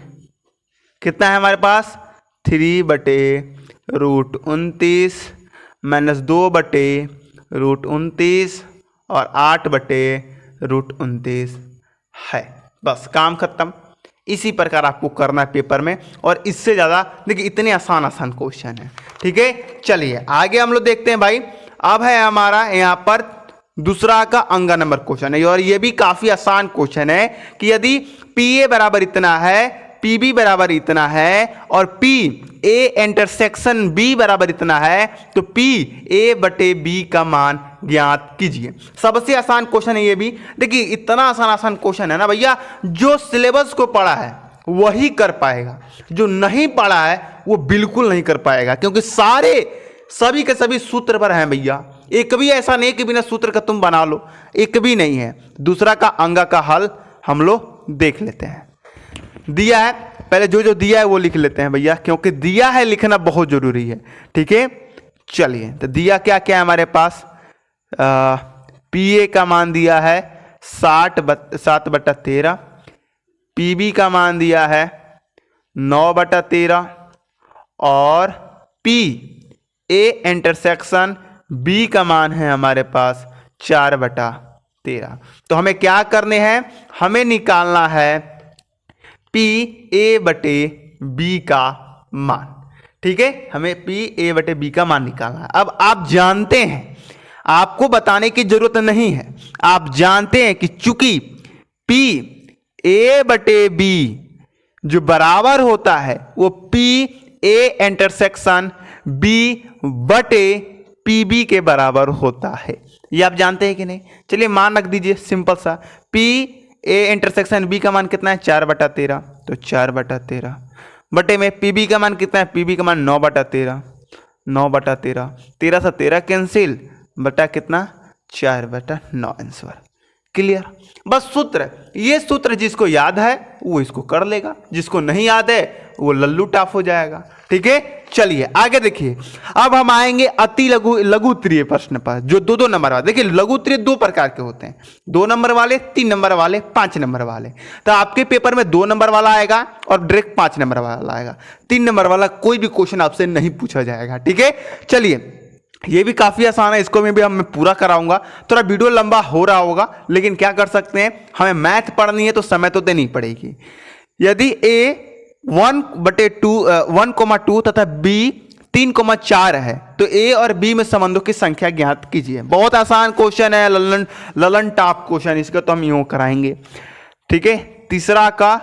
कितना है हमारे पास, 3 बटे रूट 29 -2 बटे रूट 29 और 8 बटे रूट 29 है। बस काम खत्म। इसी प्रकार आपको करना है पेपर में, और इससे ज़्यादा देखिए इतने आसान क्वेश्चन है। ठीक है, चलिए आगे हम लोग देखते हैं भाई। अब है हमारा यहाँ पर दूसरा का अंगा नंबर क्वेश्चन है, और ये भी काफ़ी आसान क्वेश्चन है कि यदि पी ए बराबर इतना है, पी बी बराबर इतना है, और पी ए इंटरसेक्शन बी बराबर इतना है, तो पी ए बटे बी का मान ज्ञात कीजिए। सबसे आसान क्वेश्चन है ये भी। देखिए इतना आसान क्वेश्चन है ना भैया, जो सिलेबस को पढ़ा है वही कर पाएगा, जो नहीं पढ़ा है वो बिल्कुल नहीं कर पाएगा, क्योंकि सभी के सभी सूत्र पर हैं भैया। एक भी ऐसा नहीं कि बिना सूत्र का तुम बना लो, एक भी नहीं है। दूसरा का अंगा का हल हम लोग देख लेते हैं। दिया है, पहले जो दिया है वो लिख लेते हैं भैया, क्योंकि दिया है लिखना बहुत जरूरी है। ठीक है, चलिए तो दिया क्या क्या है हमारे पास। पी ए का मान दिया है 7/13, पी बी का मान दिया है 9/13, और पी ए इंटरसेक्शन बी का मान है हमारे पास 4/13। तो हमें क्या करने हैं, हमें निकालना है पी ए बटे बी का मान। ठीक है, हमें पी ए बटे बी का मान निकालना है। अब आप जानते हैं, आपको बताने की जरूरत नहीं है, आप जानते हैं कि चूंकि पी ए बटे बी जो बराबर होता है वो पी ए इंटरसेक्शन बी बटे पी बी के बराबर होता है। ये आप जानते हैं कि नहीं। चलिए मान रख दीजिए सिंपल सा, पी ए इंटरसेक्शन बी का मान कितना है, 4/13, तो 4/13 बटे में पी बी का मान कितना है, पी बी का मान 9/13, 9/13, 13 से 13 कैंसिल, बटा कितना, 4/9 आंसर। क्लियर। बस सूत्र, ये सूत्र जिसको याद है वो इसको कर लेगा, जिसको नहीं याद है वो लल्लू टाफ हो जाएगा। ठीक है, चलिए आगे देखिए। अब हम आएंगे अति लघुत्तरीय प्रश्न पर, जो 2-2 नंबर वाले। देखिए लघुत्तरीय 2 प्रकार के होते हैं, 2 नंबर वाले, 3 नंबर वाले, 5 नंबर वाले। तो आपके पेपर में 2 नंबर वाला आएगा और डायरेक्ट 5 नंबर वाला आएगा। 3 नंबर वाला कोई भी क्वेश्चन आपसे नहीं पूछा जाएगा। ठीक है, चलिए ये भी काफी आसान है, इसको भी मैं पूरा कराऊंगा। थोड़ा वीडियो लंबा हो रहा होगा, लेकिन क्या कर सकते हैं, हमें मैथ पढ़नी है तो समय तो देनी पड़ेगी। यदि ए 1/2 तथा बी 3,4 है, तो ए और बी में संबंधों की संख्या ज्ञात कीजिए। बहुत आसान क्वेश्चन है, ललन टॉप क्वेश्चन, इसका तो हम यूं कराएंगे। ठीक है, तीसरा का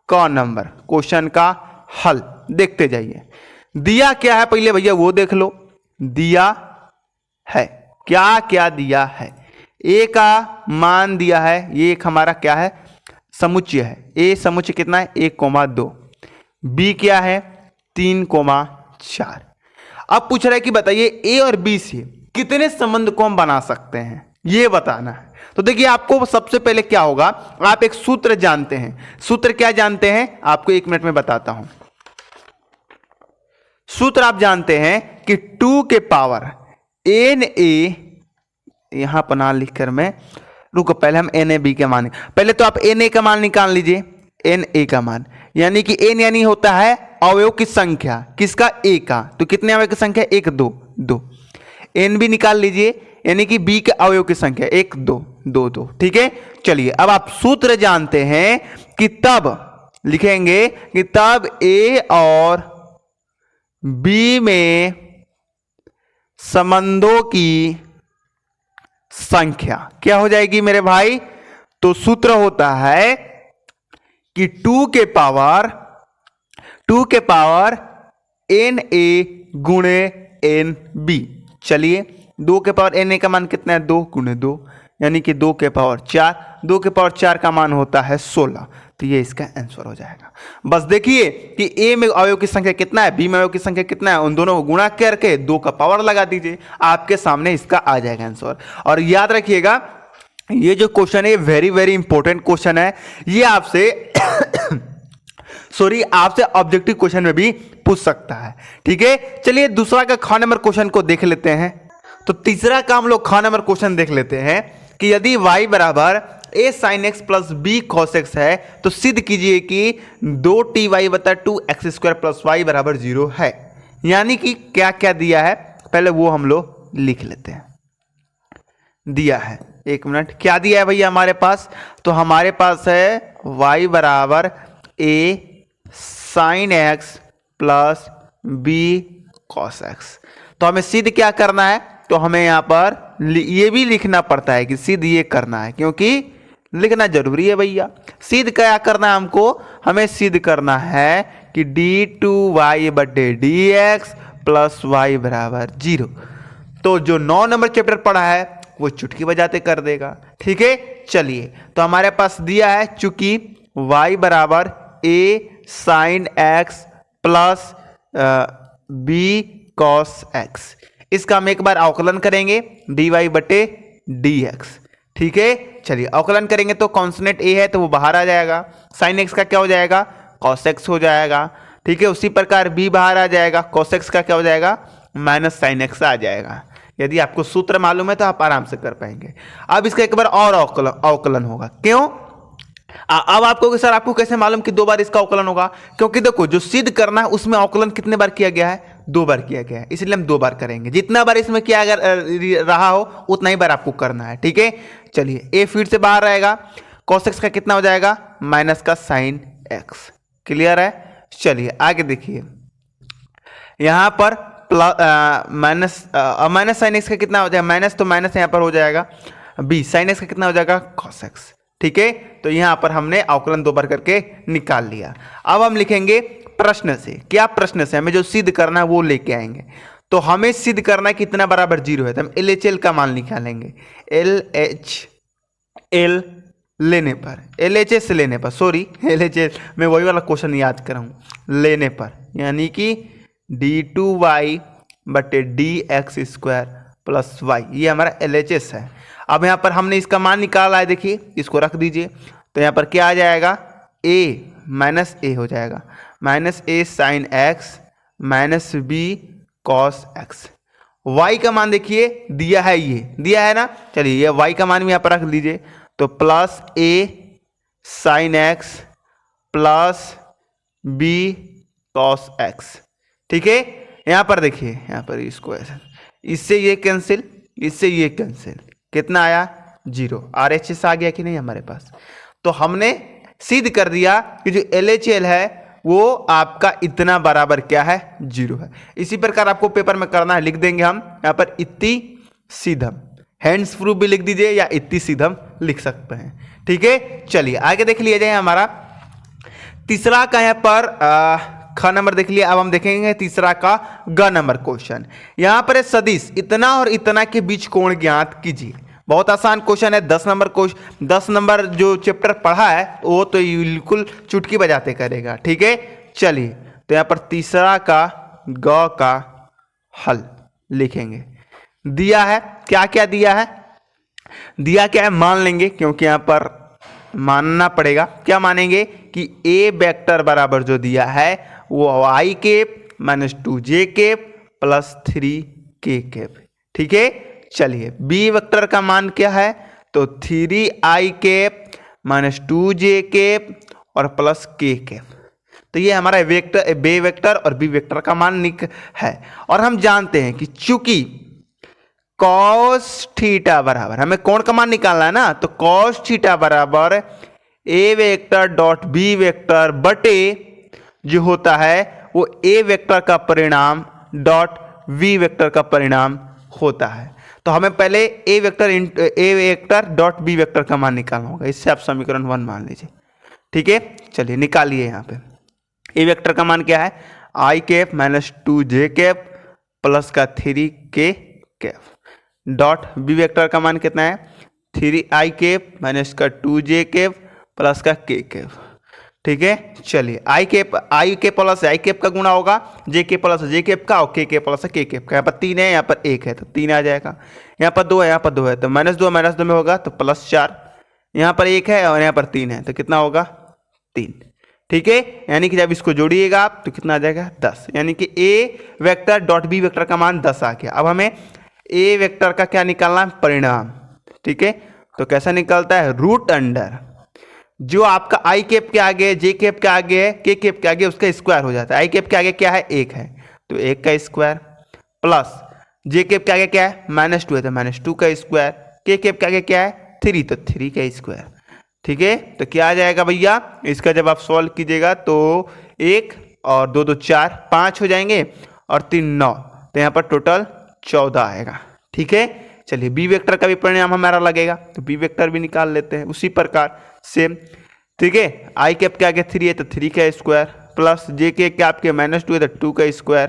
क नंबर क्वेश्चन का हल देखते जाइए। दिया क्या है पहले भैया वो देख लो। दिया है क्या क्या दिया है, ए का मान दिया है, ये एक हमारा क्या है, समुच्चय है। ए समुच्चय कितना है, 1,2। बी क्या है, 3,4। अब पूछ रहा है कि बताइए ए और बी से कितने संबंध को हम बना सकते हैं, ये बताना है। तो देखिए आपको सबसे पहले क्या होगा, आप एक सूत्र जानते हैं। सूत्र क्या जानते हैं, आपको 1 मिनट में बताता हूं। सूत्र आप जानते हैं कि 2 के पावर एन ए, यहां पर ना लिखकर मैं, रुको पहले हम एन ए बी के मान, पहले तो आप एन ए का मान निकाल लीजिए। एन ए का मान यानी कि एन यानी होता है अवयव की संख्या, किसका, ए का। तो कितने अवयव की संख्या, 1 2 2। एन बी निकाल लीजिए, यानी कि बी के अवयव की संख्या 1 2 2 2। ठीक है, चलिए अब आप सूत्र जानते हैं कि तब लिखेंगे कि तब ए और बी में संबंधों की संख्या क्या हो जाएगी मेरे भाई। तो सूत्र होता है कि 2 के पावर एन ए गुणे एन बी। चलिए 2 के पावर एन ए का मान कितना है, 2 × 2, यानी कि 2 के पावर 4, 2 के पावर 4 का मान होता है 16। तो ये इसका आंसर हो जाएगा। बस देखिए कि ए में अवयव की संख्या कितना है, बी में अवयव की संख्या कितना है, उन दोनों को गुणा करके 2 का पावर लगा दीजिए, आपके सामने इसका आ जाएगा आंसर। और याद रखिएगा ये जो क्वेश्चन है वेरी वेरी इंपॉर्टेंट क्वेश्चन है। ये आपसे सॉरी आपसे ऑब्जेक्टिव क्वेश्चन में भी पूछ सकता है। ठीक है, चलिए दूसरा का ख नंबर क्वेश्चन को देख लेते हैं। तो तीसरा का हम लोग ख नंबर क्वेश्चन देख लेते हैं कि यदि y बराबर a sin x plus b cos x है तो सिद्ध कीजिए कि 2ty बटा 2x² प्लस y बराबर 0 है। यानी कि क्या क्या दिया है पहले वो हम लोग लिख लेते हैं। दिया है, एक मिनट, क्या दिया है भैया हमारे पास? तो हमारे पास है y बराबर a sin x plus b cos x। तो हमें सिद्ध क्या करना है? तो हमें यहाँ पर ये भी लिखना पड़ता है कि सिद्ध ये करना है, क्योंकि लिखना जरूरी है भैया। सिद्ध क्या करना है हमको? हमें सिद्ध करना है कि d2y बटे dx प्लस y बराबर 0। तो जो 9 नंबर चैप्टर पढ़ा है वो चुटकी बजाते कर देगा। ठीक है, चलिए तो हमारे पास दिया है चूंकि y बराबर a sin x plus b cos x, इसका हम एक बार अवकलन करेंगे dy बटे dx। ठीक है, चलिए अवकलन करेंगे तो कॉन्स्टेंट a है तो वो बाहर आ जाएगा, sin x का क्या हो जाएगा? cos x हो जाएगा। ठीक है, उसी प्रकार b बाहर आ जाएगा, cos x का क्या हो जाएगा? माइनस sin x आ जाएगा। यदि आपको सूत्र मालूम है तो आप आराम से कर पाएंगे। अब इसका एक बार और अवकलन होगा। क्यों? अब आपको सर आपको कैसे मालूम कि 2 बार इसका अवकलन होगा? क्योंकि देखो जो सिद्ध करना है उसमें अवकलन कितने बार किया गया है? 2 बार किया गया है, इसलिए हम 2 बार करेंगे। जितना बार इसमें किया अगर रहा हो उतना ही बार आपको करना है। ठीक है, चलिए a फिर से बाहर आएगा, cos x का कितना हो जाएगा? माइनस का sin x। क्लियर है? चलिए आगे देखिए, यहां पर माइनस sin x का कितना हो जाएगा? माइनस तो माइनस यहां पर हो जाएगा, b sin x का कितना हो जाएगा? cos x। ठीक है, तो यहां पर हमने अवकलन 2 बार करके निकाल लिया। अब हम लिखेंगे प्रश्न से। क्या प्रश्न से? हमें जो सिद्ध करना है वो लेके आएंगे। तो हमें सिद्ध करना है कितना बराबर 0 है, तो हम LHL का मान निकालेंगे। LHL लेने पर, LHS लेने पर, सॉरी LHL मैं वही वाला क्वेश्चन याद कर रहा हूं, लेने पर, यानी कि d2y बटे dx² प्लस y, ये हमारा LHS है। अब यहाँ पर हमने इसका मान निकाला है, देखिए इसको रख दीजिए। तो यहाँ पर क्या आ जाएगा? a माइनस a हो जाएगा, minus a sin x minus b cos x। y का मान देखिए दिया है, ये दिया है ना, चलिए ये y का मान भी यहाँ पर रख लीजिए। तो plus a sin x plus b cos x। ठीक है, यहाँ पर देखिए, यहाँ पर इसको ऐसा, इससे ये कैंसिल, इससे ये कैंसिल, कितना आया? 0। RHS आ गया कि नहीं हमारे पास? तो हमने सिद्ध कर दिया कि जो LHL है वो आपका इतना बराबर क्या है? 0 है। इसी प्रकार आपको पेपर में करना है, लिख देंगे हम यहाँ पर इति सीधम, हैंड्स प्रूफ भी लिख दीजिए या इति सीधम लिख सकते हैं। ठीक है, चलिए आगे देख लिया जाए। हमारा तीसरा का यहाँ पर ख नंबर देख लिया। अब हम देखेंगे तीसरा का ग नंबर क्वेश्चन। यहाँ पर है सदिश इतना और इतना के बीच कोण ज्ञात कीजिए। बहुत आसान क्वेश्चन है, 10 नंबर क्वेश्चन, 10 नंबर जो चैप्टर पढ़ा है वो तो बिल्कुल चुटकी बजाते करेगा। ठीक है, चलिए तो यहाँ पर तीसरा का ग का हल लिखेंगे। दिया है, क्या क्या दिया है? दिया क्या है मान लेंगे, क्योंकि यहाँ पर मानना पड़ेगा। क्या मानेंगे कि a वेक्टर बराबर जो दिया है वो i cap minus 2j cap plus 3k cap. ठीक है, चलिए b वेक्टर का मान क्या है? तो 3i cap minus 2j cap और प्लस k कैप। तो ये हमारा वेक्टर b वेक्टर और b वेक्टर का मान है। और हम जानते हैं कि चूंकि cos थीटा बराबर, हमें कोण का मान निकालना है ना, तो cos थीटा बराबर a vector dot b vector बटे जो होता है वो a वेक्टर का परिणाम डॉट v वेक्टर का परिणाम होता है। तो हमें पहले a vector dot b vector का मान निकालना होगा। इससे आप समीकरण 1 मान लीजिए। ठीक है, चलिए निकालिए। यहाँ पे a वेक्टर का मान क्या है? i cap minus 2j cap plus का 3k cap dot b vector का मान कितना है? 3i कैप माइनस का 2j कैप प्लस का k कैप। ठीक है, चलिए आई कैप प्लस आई कैप का गुणा होगा जे कैप प्लस जे कैप का और के प्लस के कैप का। यहाँ पर 3 है, यहाँ पर 1 है तो 3 आ जाएगा। यहाँ पर 2 है, यहाँ पर 2 है तो -2 में होगा तो +4। यहाँ पर 1 है और यहाँ पर 3 है तो कितना होगा 3। ठीक है, यानी कि जब इसको जोड़िएगा आप तो कितना आ जाएगा 10। यानी कि ए वेक्टर डॉट बी वेक्टर का मान 10 आ गया। अब हमें ए वेक्टर का क्या निकालना है, परिणाम। ठीक है, तो कैसा निकलता है, रूट अंडर जो आपका आई कैप के आगे जे कैप के आगे है के कैप के आगे उसका स्क्वायर हो जाता है। आई कैप के आगे क्या है 1 है तो 1 का स्क्वायर प्लस जे कैप के आगे क्या है -2 है तो -2 का स्क्वायर, के कैप के आगे क्या है 3 तो 3 का स्क्वायर। ठीक है, तो क्या आ जाएगा भैया, इसका जब आप सॉल्व कीजिएगा तो 1 और 2 2 4 5 हो जाएंगे और 3 9 तो यहाँ पर टोटल 14 आएगा। ठीक है, चलिए बी वेक्टर का भी परिणाम हमारा लगेगा तो बी वेक्टर भी निकाल लेते हैं उसी प्रकार सेम। ठीक है, आई कैप के आगे 3 है तो 3 का स्क्वायर प्लस जे के आपके -2 है तो 2 का स्क्वायर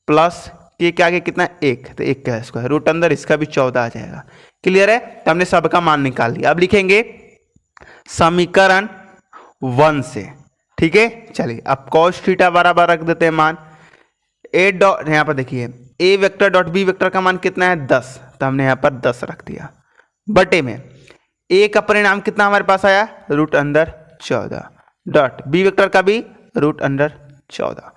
प्लस के आगे कितना 1 तो 1 का स्क्वायर, रूट अंदर इसका भी 14 आ जाएगा। क्लियर है, तो हमने सबका मान निकाल लिया। अब लिखेंगे समीकरण 1 से। ठीक है, चलिए अब cos थीटा बराबर रख देते हैं मान ए डॉट, यहाँ पर देखिए ए वेक्टर डॉट बी वेक्टर का मान कितना है 10 तो हमने यहाँ पर 10 रख दिया बटे में ए का परिणाम कितना हमारे पास आया root under 14 dot B vector का भी रूट अंडर 14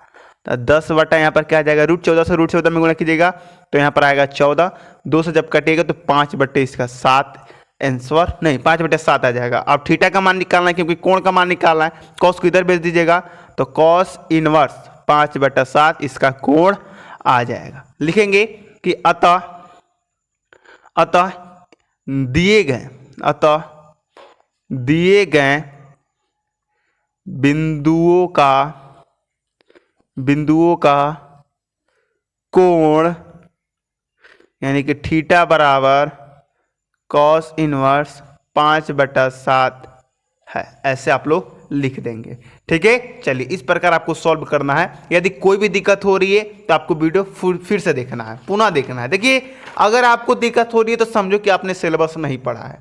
तो 10 बटा यहाँ पर क्या आ जाएगा रूट 14 से रूट 14 में गुणा कीजिएगा तो यहाँ पर आएगा 14, 2 से जब कटेगा तो 5 बटे इसका 7 आंसर नहीं 5 बटे 7 आ जाएगा। अब थीटा का मान निकालना है क्योंकि कोण का मान निकालना है, कॉस को इधर भेज दीजिएगा तो कॉस इनवर्स 5 बटा 7 इसका कोण आ जाएगा। लिखेंगे कि अतः दिए गए बिंदुओं का कोण यानी कि थीटा बराबर कॉस इनवर्स 5 बटा 7 है, ऐसे आप लोग लिख देंगे। ठीक है, चलिए इस प्रकार आपको सॉल्व करना है। यदि कोई भी दिक्कत हो रही है तो आपको वीडियो फिर से देखना है, पुनः देखना है। देखिए अगर आपको दिक्कत हो रही है तो समझो कि आपने सिलेबस नहीं पढ़ा है,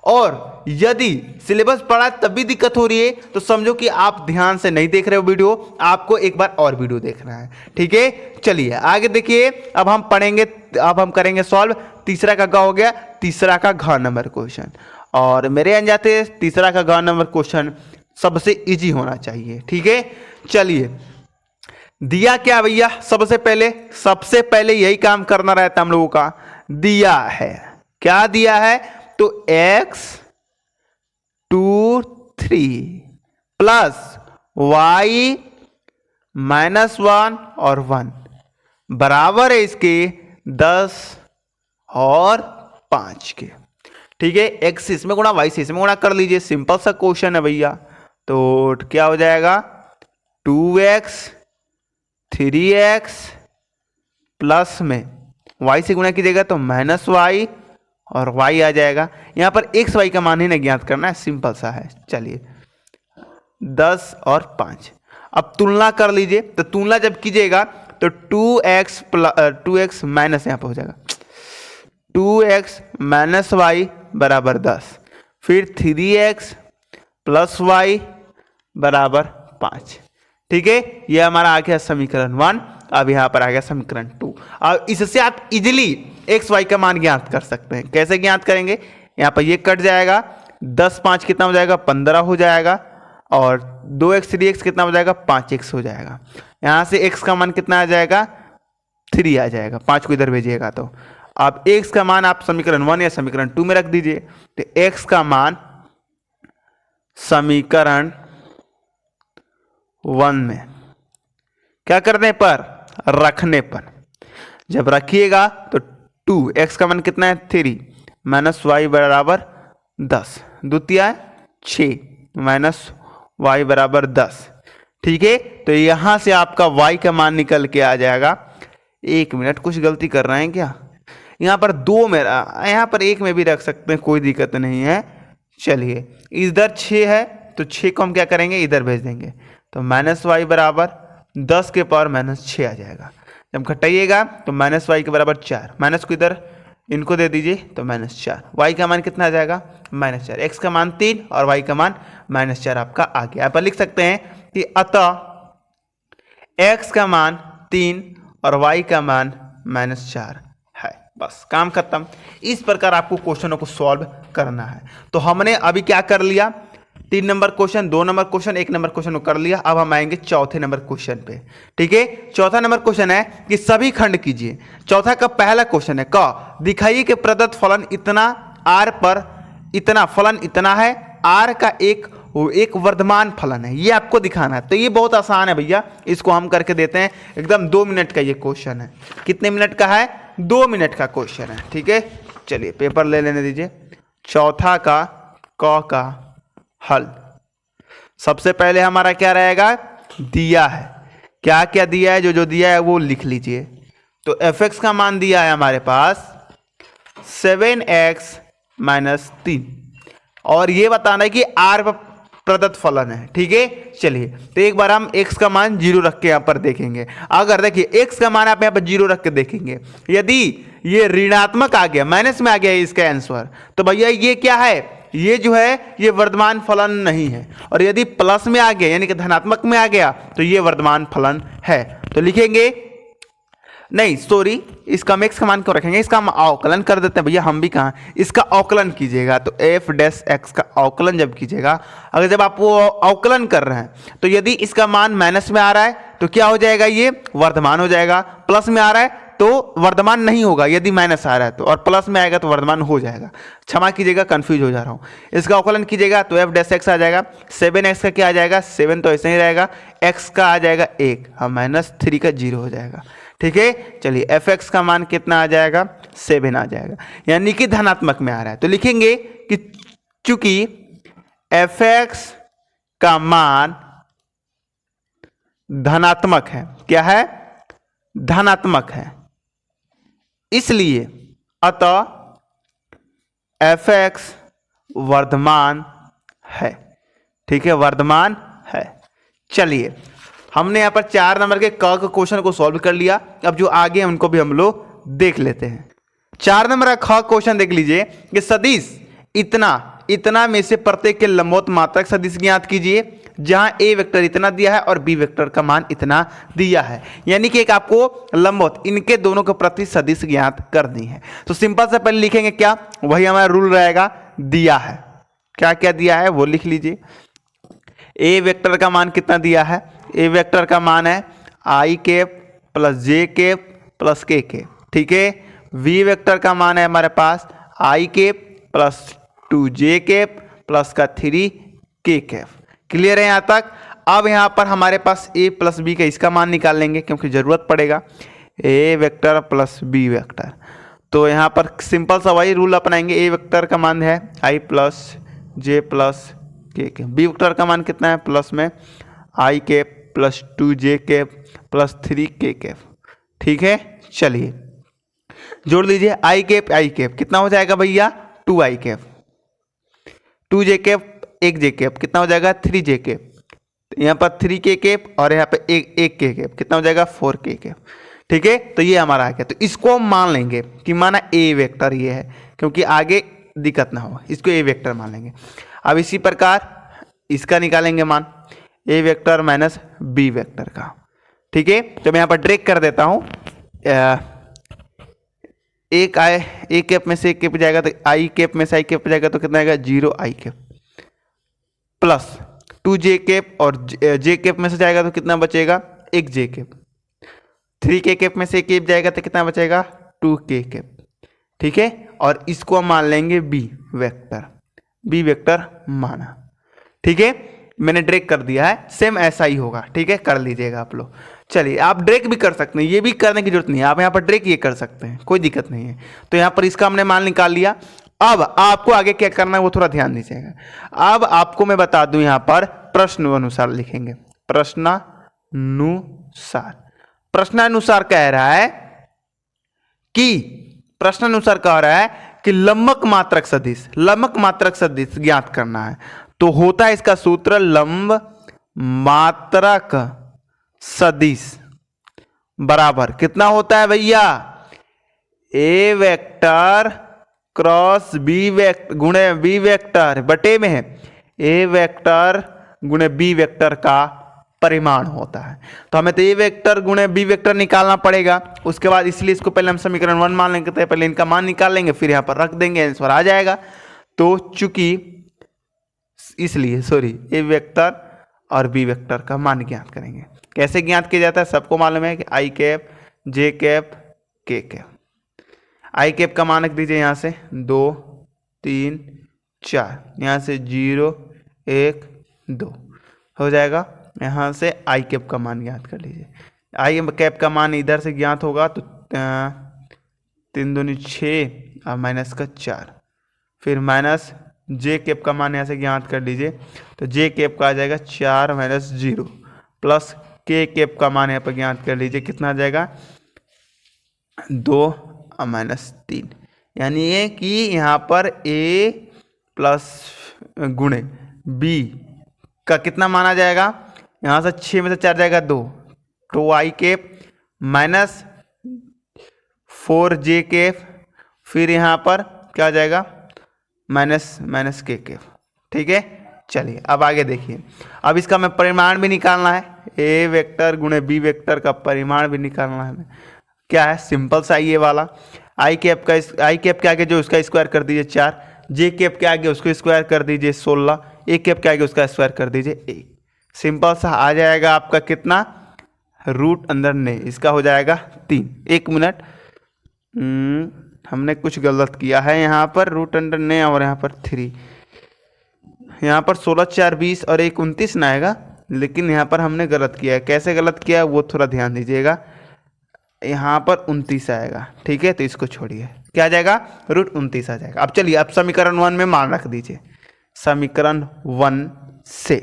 और यदि सिलेबस पढ़ा तब भी दिक्कत हो रही है तो समझो कि आप ध्यान से नहीं देख रहे हो वीडियो, आपको एक बार और वीडियो देखना है। ठीक है, चलिए आगे देखिए। अब हम करेंगे सॉल्व तीसरा का ग हो गया, तीसरा का घ नंबर क्वेश्चन। और मेरे अंदाजे तीसरा का घ नंबर क्वेश्चन सबसे इजी होना चाहिए। ठीक है, चलिए दिया क्या भैया, सबसे पहले यही काम करना रहता हम लोगों का। दिया है, क्या दिया है तो x 2 3 प्लस y -1 और 1 बराबर है इसके 10 और 5 के। ठीक है, x इसमें गुणा y से इसमें गुणा कर लीजिए, सिंपल सा क्वेश्चन है भैया। तो क्या हो जाएगा 2x 3x प्लस में y से गुणा कीजिएगा तो -y और y आ जाएगा। यहाँ पर x y का मान ही नहीं ज्ञात करना है, सिंपल सा है। चलिए 10 और 5 अब तुलना कर लीजिए, तो तुलना जब कीजिएगा तो 2x माइनस यहाँ पर हो जाएगा 2x माइनस y बराबर 10, फिर 3x प्लस y बराबर 5। ठीक है, ये हमारा आ गया समीकरण 1। अब यहाँ पर आ गया समीकरण 2। अब इससे आप इजिली एक्स वाई का मान ज्ञात कर सकते हैं। कैसे ज्ञात करेंगे, यहाँ पर ये कट जाएगा, 10 5 कितना हो जाएगा 15 हो जाएगा, और 2x 3x कितना हो जाएगा 5x हो जाएगा। यहाँ से x का मान कितना आ जाएगा 3 आ जाएगा, 5 को इधर भेजिएगा तो। अब x का मान आप समीकरण 1 या समीकरण 2 में रख दीजिए, तो x का मान समीकरण 1 में क्या करने पर, रखने पर, जब रखिएगा तो 2x का मान कितना है 3 माइनस वाई बराबर 10, द्वितीय 6 माइनस वाई बराबर 10। ठीक है, तो यहां से आपका y का मान निकल के आ जाएगा। 1 मिनट, कुछ गलती कर रहे हैं क्या, यहाँ पर 2 में, यहाँ पर 1 में भी रख सकते हैं, कोई दिक्कत नहीं है। चलिए इधर 6 है तो 6 को हम क्या करेंगे इधर भेज देंगे, तो माइनस वाई बराबर 10 के पावर -6 आ जाएगा। जब घटाइएगा तो माइनस वाई के बराबर 4, माइनस को इधर इनको दे दीजिए तो -4। y का मान कितना आ जाएगा -4, x का मान 3 और y का मान -4 आपका आ गया। यहाँ पर लिख सकते हैं कि अतः x का मान 3 और y का मान -4 है। बस काम खत्म। इस प्रकार आपको क्वेश्चनों को सॉल्व करना है। तो हमने अभी क्या कर लिया, 3 number question, 2 number question, 1 number question को कर लिया। अब हम आएंगे चौथे नंबर क्वेश्चन पे। ठीक है, चौथा नंबर क्वेश्चन है कि सभी खंड कीजिए। चौथा का पहला क्वेश्चन है क, दिखाइए कि प्रदत्त फलन इतना आर पर इतना फलन इतना है, आर का एक वर्धमान फलन है, ये आपको दिखाना है। तो ये बहुत आसान है भैया, इसको हम करके देते हैं। एकदम 2 मिनट का ये क्वेश्चन है। कितने मिनट का है? 2 मिनट का क्वेश्चन है। ठीक है, चलिए पेपर ले लेने दीजिए। चौथा का क का हल। सबसे पहले हमारा क्या रहेगा, दिया है। क्या क्या दिया है, जो दिया है वो लिख लीजिए। तो fx का मान दिया है हमारे पास 7x - 3 और ये बताना है कि r प्रदत्त फलन है। ठीक है, चलिए तो एक बार हम x का मान 0 रख के यहाँ पर देखेंगे। अगर देखिए x का मान आप यहाँ पर 0 रख के देखेंगे, यदि ये ऋणात्मक आ गया, माइनस में आ गया इसका आंसर, तो भैया ये क्या है, ये जो है ये वर्धमान फलन नहीं है। और यदि प्लस में आ गया यानी कि धनात्मक में आ गया तो ये वर्धमान फलन है। तो लिखेंगे नहीं, सॉरी, इसका हम x का मान क्यों रखेंगे, इसका हम अवकलन कर देते हैं भैया। हम भी कहाँ, इसका अवकलन कीजिएगा। तो f' का अवकलन जब कीजिएगा, अगर जब आप वो अवकलन कर रहे हैं तो यदि इसका मान माइनस में आ रहा है तो क्या हो जाएगा, ये वर्धमान हो जाएगा। प्लस में आ रहा है तो वर्धमान नहीं होगा, यदि माइनस आ रहा है तो, और प्लस में आएगा तो वर्धमान हो जाएगा। क्षमा कीजिएगा, कंफ्यूज हो जा रहा हूँ। इसका अवकलन कीजिएगा तो f' आ जाएगा। 7x का क्या आ जाएगा, 7 तो ऐसे ही रहेगा, x का आ जाएगा 1 और -3 का 0 हो जाएगा। ठीक है, चलिए fx का मान कितना आ जाएगा, 7 आ जाएगा, यानी कि धनात्मक में आ रहा है। तो लिखेंगे कि चूंकि fx का मान धनात्मक है, क्या है, धनात्मक है, इसलिए अतः fx वर्धमान है। ठीक है, वर्धमान है। चलिए हमने यहां पर 4 नंबर के क क्वेश्चन को सॉल्व कर लिया। अब जो आगे हैं उनको भी हम लोग देख लेते हैं। 4 नंबर का ख क्वेश्चन देख लीजिए कि सदिश इतना में से प्रत्येक के लंबवत मात्रक सदिश ज्ञात कीजिए, जहां ए वेक्टर इतना दिया है और बी वेक्टर का मान इतना दिया है। यानी कि एक आपको लंबवत इनके दोनों के प्रति सदिश ज्ञात करनी है। तो सिंपल से पहले लिखेंगे क्या, वही हमारा रूल रहेगा, दिया है। क्या क्या दिया है वो लिख लीजिए। ए वेक्टर का मान कितना दिया है, ए वेक्टर का मान है i cap plus j cap plus k cap. ठीक है, वी वेक्टर का मान है हमारे पास i cap plus 2j cap plus का 3k कैप। क्लियर है यहाँ तक। अब यहाँ पर हमारे पास a प्लस बी का इसका मान निकाल लेंगे क्योंकि जरूरत पड़ेगा, a vector plus b vector. तो यहाँ पर सिंपल सा वही रूल अपनाएंगे। a वेक्टर का मान है i plus j plus k cap, b vector का मान कितना है, प्लस में i cap plus 2j cap plus 3k cap. ठीक है, चलिए जोड़ लीजिए i कैप कितना हो जाएगा भैया, 2i cap, 2j cap 1j cap कितना हो जाएगा, 3j कैप, यहाँ पर 3k कैप और यहाँ पे 1k कैप कितना हो जाएगा, 4k कैप। ठीक है, तो ये हमारा आ गया। तो इसको हम मान लेंगे कि माना a वेक्टर ये है, क्योंकि आगे दिक्कत ना हो, इसको a वेक्टर मान लेंगे। अब इसी प्रकार इसका निकालेंगे मान, a vector minus b vector का। ठीक है, तो मैं यहाँ पर ड्रैग कर देता हूँ, एक आए a कैप में से एक कैप जाएगा तो i कैप में से i कैप जाएगा तो कितना आएगा, 0i cap plus 2j cap और j कैप में से जाएगा तो कितना बचेगा, 1j कैप, 3k कैप में से एक कैप जाएगा तो कितना बचेगा, 2k कैप। ठीक है, और इसको हम मान लेंगे b वेक्टर माना। ठीक है, मैंने ड्रैग कर दिया है, सेम ऐसा ही होगा। ठीक है, कर लीजिएगा आप लोग। चलिए आप ड्रैग भी कर सकते हैं, ये भी करने की जरूरत नहीं है, आप यहाँ पर ड्रैग ये कर सकते हैं, कोई दिक्कत नहीं है। तो यहाँ पर इसका हमने मान निकाल लिया। अब आपको आगे क्या करना है वो थोड़ा ध्यान दीजिएगा। अब आपको मैं बता दूं, यहाँ पर प्रश्न अनुसार लिखेंगे, प्रश्नानुसार कह रहा है कि लंबक मात्रक सदिश ज्ञात करना है। तो होता है इसका सूत्र लंब मात्रक सदिश बराबर कितना होता है भैया, ए वेक्टर क्रॉस बी वेक्टर गुणे बी वेक्टर बटे में ए वेक्टर गुणे बी वेक्टर का परिमाण होता है। तो हमें तो ए वेक्टर गुणे बी वेक्टर निकालना पड़ेगा। उसके बाद इसलिए इसको पहले हम समीकरण 1 मान लेंगे, तो पहले इनका मान निकाल लेंगे, फिर यहाँ पर रख देंगे, आंसर आ जाएगा। तो चूंकि इसलिए ए वेक्टर और बी वेक्टर का मान ज्ञात करेंगे। कैसे ज्ञात किया जाता है सबको मालूम है कि आई कैप जे कैप के कैप। आई कैप का मान रख दीजिए यहाँ से 2 3 4, यहाँ से 0 1 2 हो जाएगा। यहाँ से आई कैप का मान ज्ञात कर लीजिए। आई कैप का मान इधर से ज्ञात होगा तो 3 दूनी 6 और माइनस का 4, फिर माइनस जे कैप का मान यहाँ से ज्ञात कर लीजिए। तो जे कैप का आ जाएगा 4 माइनस 0 प्लस के कैप का मान यहाँ पर ज्ञात कर लीजिए, कितना आ जाएगा 2 और माइनस 3। यानी ये कि यहाँ पर ए प्लस गुणे बी का कितना माना जाएगा, यहाँ से 6 में से 4 जाएगा 2, तो आई कैप माइनस 4 जे कैप, फिर यहाँ पर क्या आ जाएगा माइनस के कैप। ठीक है, चलिए अब आगे देखिए। अब इसका हमें परिमाण भी निकालना है, ए वेक्टर गुणे बी वेक्टर का परिमाण भी निकालना है हमें। क्या है, सिंपल सा ये वाला आई कैप के आगे जो उसका स्क्वायर कर दीजिए 4, जे कैप के आगे उसको स्क्वायर कर दीजिए 16, ए कैप के आगे उसका स्क्वायर कर दीजिए 1। सिंपल सा आ जाएगा आपका कितना, रूट अंदर ने इसका हो जाएगा 3। 1 मिनट, हमने कुछ गलत किया है यहाँ पर, रूट अंडर ने और यहाँ पर 3, यहाँ पर 16 4 20 और 1 29 ना आएगा, लेकिन यहाँ पर हमने गलत किया है। कैसे गलत किया है वो थोड़ा ध्यान दीजिएगा। यहाँ पर 29 आएगा, ठीक है, तो इसको छोड़िए, क्या आ जाएगा रूट 29 आ जाएगा। अब चलिए अब समीकरण 1 में मान रख दीजिए, समीकरण 1 से,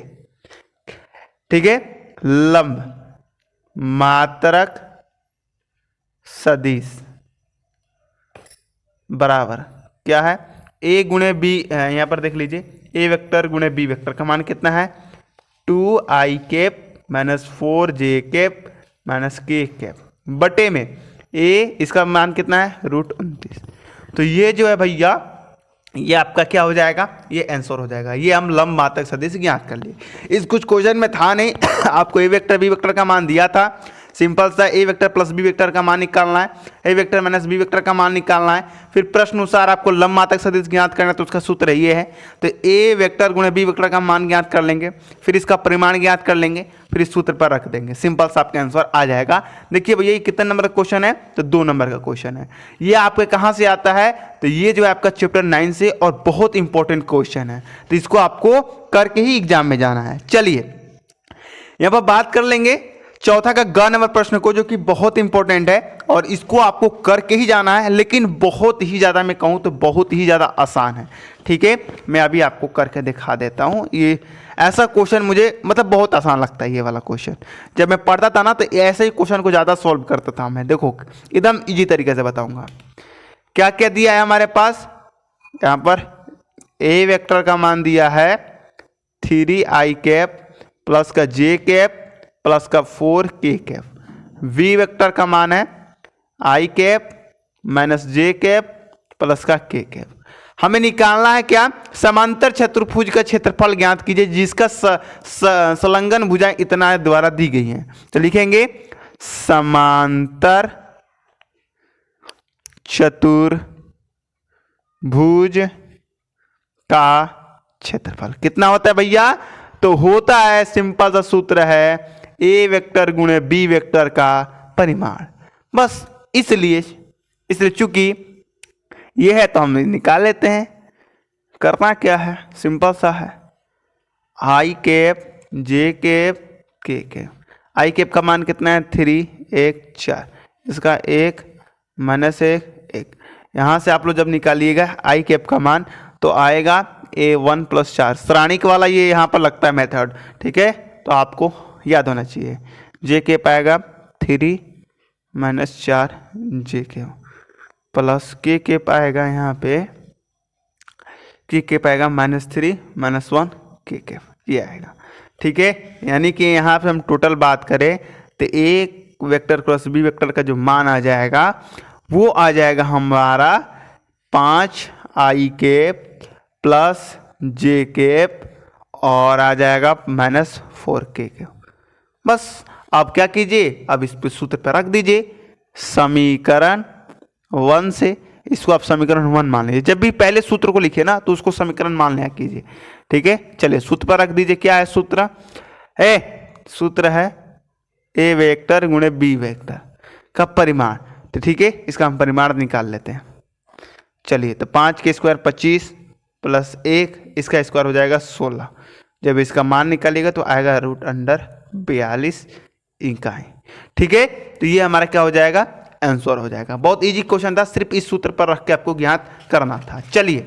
ठीक है, लंब मात्रक सदिश बराबर क्या है, ए गुणे बी, यहाँ पर देख लीजिए ए वेक्टर गुणे बी वेक्टर का मान कितना है 2 आई कैप माइनस 4 जे कैप माइनस के कैप बटे में ए, इसका मान कितना है रूट 29। तो ये जो है भैया ये आपका क्या हो जाएगा, ये आंसर हो जाएगा। ये हम लंब मात्रक सदिश ज्ञात कर लिए। इस कुछ क्वेश्चन में था नहीं आपको ए वेक्टर बी वेक्टर का मान दिया था, सिंपल सा ए वेक्टर प्लस बी वेक्टर का मान निकालना है, ए वेक्टर माइनस बी वेक्टर का मान निकालना है, फिर प्रश्न अनुसार आपको लंब मात्रक सदिश ज्ञात करना है, तो उसका सूत्र ये है। तो ए वेक्टर गुणे बी वेक्टर का मान ज्ञात कर लेंगे, फिर इसका परिमाण ज्ञात कर लेंगे, फिर इस सूत्र पर रख देंगे, सिंपल सा आपका आंसर आ जाएगा। देखिए भैया ये कितने नंबर का क्वेश्चन है, तो 2 नंबर का क्वेश्चन है। ये आपके कहाँ से आता है, तो ये जो है आपका चैप्टर 9 से, और बहुत इंपॉर्टेंट क्वेश्चन है, तो इसको आपको करके ही एग्जाम में जाना है। चलिए यहाँ पर बात कर लेंगे चौथा का ग नंबर प्रश्न को, जो कि बहुत इंपॉर्टेंट है और इसको आपको करके ही जाना है, लेकिन बहुत ही ज़्यादा, मैं कहूँ तो बहुत ही ज़्यादा आसान है। ठीक है, मैं अभी आपको करके दिखा देता हूँ। ये ऐसा क्वेश्चन मुझे मतलब बहुत आसान लगता है। ये वाला क्वेश्चन जब मैं पढ़ता था ना, तो ऐसे ही क्वेश्चन को ज़्यादा सॉल्व करता था मैं। देखो एकदम ईजी तरीके से बताऊँगा। क्या क्या दिया है हमारे पास, यहाँ पर ए वेक्टर का मान दिया है 3 आई कैप प्लस का जे कैप प्लस का 4 के कैप। वी वेक्टर का मान है आई कैप माइनस जे कैप प्लस का के कैप। हमें निकालना है क्या, समांतर चतुर्भुज का क्षेत्रफल ज्ञात कीजिए जिसका संलग्न भुजाएं इतना द्वारा दी गई हैं। तो लिखेंगे समांतर चतुर्भुज का क्षेत्रफल कितना होता है भैया, तो होता है, सिंपल सा सूत्र है ए वेक्टर गुणे बी वेक्टर का परिमाण। बस इसलिए चूंकि ये है तो हम निकाल लेते हैं। करना क्या है, सिंपल सा है, आई कैप जे कैप के कैप। आई कैप का मान कितना है 3 1 4, इसका 1 माइनस 1 यहाँ से आप लोग जब निकालिएगा आई कैप का मान तो आएगा A1 + 4। श्रेणिक वाला ये यहाँ पर लगता है मेथड, ठीक है, तो आपको याद होना चाहिए। जे के पाएगा 3 - 4 जे के प्लस के पाएगा यहाँ पे के पाएगा -3 - 1 के ये आएगा। ठीक है, यानी कि यहाँ पे हम टोटल बात करें तो ए वेक्टर क्रॉस बी वेक्टर का जो मान आ जाएगा वो आ जाएगा हमारा 5i कैप प्लस जे कैप और आ जाएगा -4k कैप। बस आप क्या कीजिए, अब इस पे सूत्र पर रख दीजिए समीकरण 1 से। इसको आप समीकरण 1 मान लीजिए। जब भी पहले सूत्र को लिखे ना तो उसको समीकरण मान लिया कीजिए, ठीक है। चलिए सूत्र पर रख दीजिए। क्या है सूत्र? सूत्र है ए वेक्टर गुणे बी वेक्टर का परिमाण। तो ठीक है, इसका हम परिमाण निकाल लेते हैं। चलिए, तो 5 के स्क्वायर 25 प्लस 1 इसका स्क्वायर हो जाएगा 16। जब इसका मान निकालिएगा तो आएगा √42 इकाई। ठीक है, तो ये हमारा क्या हो जाएगा, आंसर हो जाएगा। बहुत इजी क्वेश्चन था, सिर्फ इस सूत्र पर रख के आपको ज्ञात करना था। चलिए,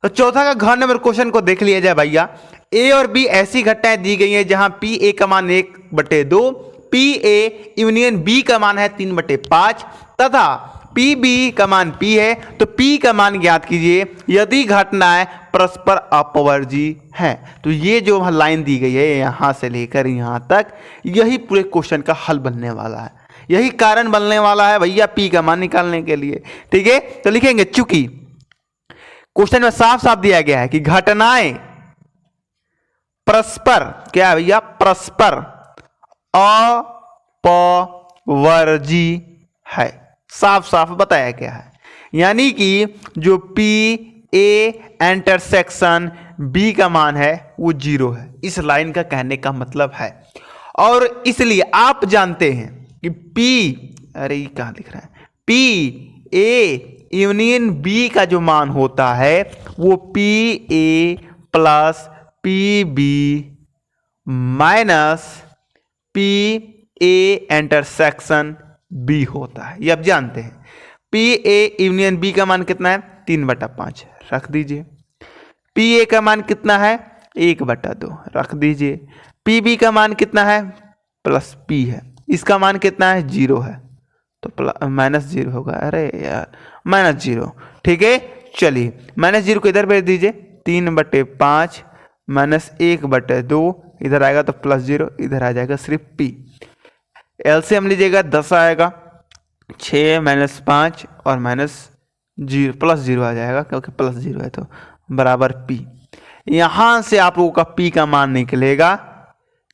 तो चौथा का घ नंबर क्वेश्चन को देख लिया जाए भैया। ए और बी ऐसी घटनाएं दी गई हैं जहां पी ए का मान 1/2, पी ए यूनियन बी का मान है 3/5 तथा पी बी का मान पी है, तो पी का मान ज्ञात कीजिए यदि घटनाएं परस्पर अपवर्जी है। तो ये जो लाइन दी गई है यहां से लेकर यहां तक, यही पूरे क्वेश्चन का हल बनने वाला है, यही कारण बनने वाला है भैया पी का मान निकालने के लिए। ठीक है, तो लिखेंगे चूंकि क्वेश्चन में साफ साफ दिया गया है कि घटनाएं परस्पर क्या है भैया, परस्पर अपवर्जी है, साफ साफ बताया गया है। यानी कि जो पी ए इंटरसेक्शन बी का मान है वो 0 है, इस लाइन का कहने का मतलब है। और इसलिए आप जानते हैं कि पी, अरे ये कहां लिख रहा है, पी ए यूनियन बी का जो मान होता है वो P A plus P B minus P A intersection B होता है, ये आप जानते हैं। पी ए यूनियन बी का मान कितना है, 3/5 रख दीजिए। पी ए का मान कितना है, 1/2 रख दीजिए। पी बी का मान कितना है, प्लस पी है, इसका मान कितना है, 0 है, तो -0 होगा। अरे यार, -0। ठीक है, चलिए -0 को इधर भेज दीजिए, 3/5 -1/2 इधर आएगा तो +0, इधर आ जाएगा सिर्फ पी। एलसीएम लीजिएगा 10 आएगा, 6 -5 और -0 +0 आ जाएगा, क्योंकि +0 है तो बराबर पी। यहां से आप लोगों का पी का मान निकलेगा,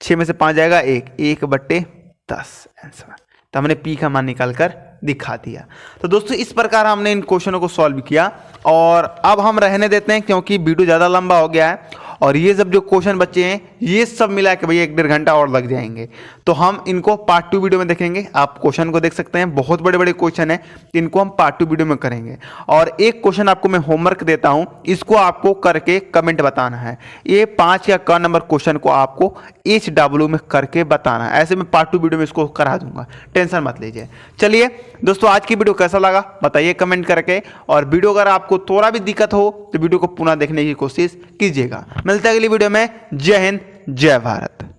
6 में से 5 जाएगा 1/10 आंसर। तो हमने पी का मान निकालकर दिखा दिया। तो दोस्तों इस प्रकार हमने इन क्वेश्चनों को सॉल्व किया और अब हम रहने देते हैं क्योंकि वीडियो ज़्यादा लंबा हो गया है और ये सब जो क्वेश्चन बच्चे हैं ये सब मिला के भैया 1-1.5 घंटा और लग जाएंगे। तो हम इनको पार्ट 2 वीडियो में देखेंगे। आप क्वेश्चन को देख सकते हैं, बहुत बड़े बड़े क्वेश्चन हैं, इनको हम पार्ट 2 वीडियो में करेंगे। और एक क्वेश्चन आपको मैं होमवर्क देता हूं, इसको आपको करके कमेंट बताना है। ये 5 या क नंबर क्वेश्चन को आपको HW में करके बताना है। ऐसे मैं पार्ट 2 वीडियो में इसको करा दूंगा, टेंशन मत लीजिए। चलिए दोस्तों, आज की वीडियो कैसा लगा बताइए कमेंट करके, और वीडियो अगर आपको थोड़ा भी दिक्कत हो तो वीडियो को पुनः देखने की कोशिश कीजिएगा। मिलते हैं अगली वीडियो में। जय हिंद, जय भारत।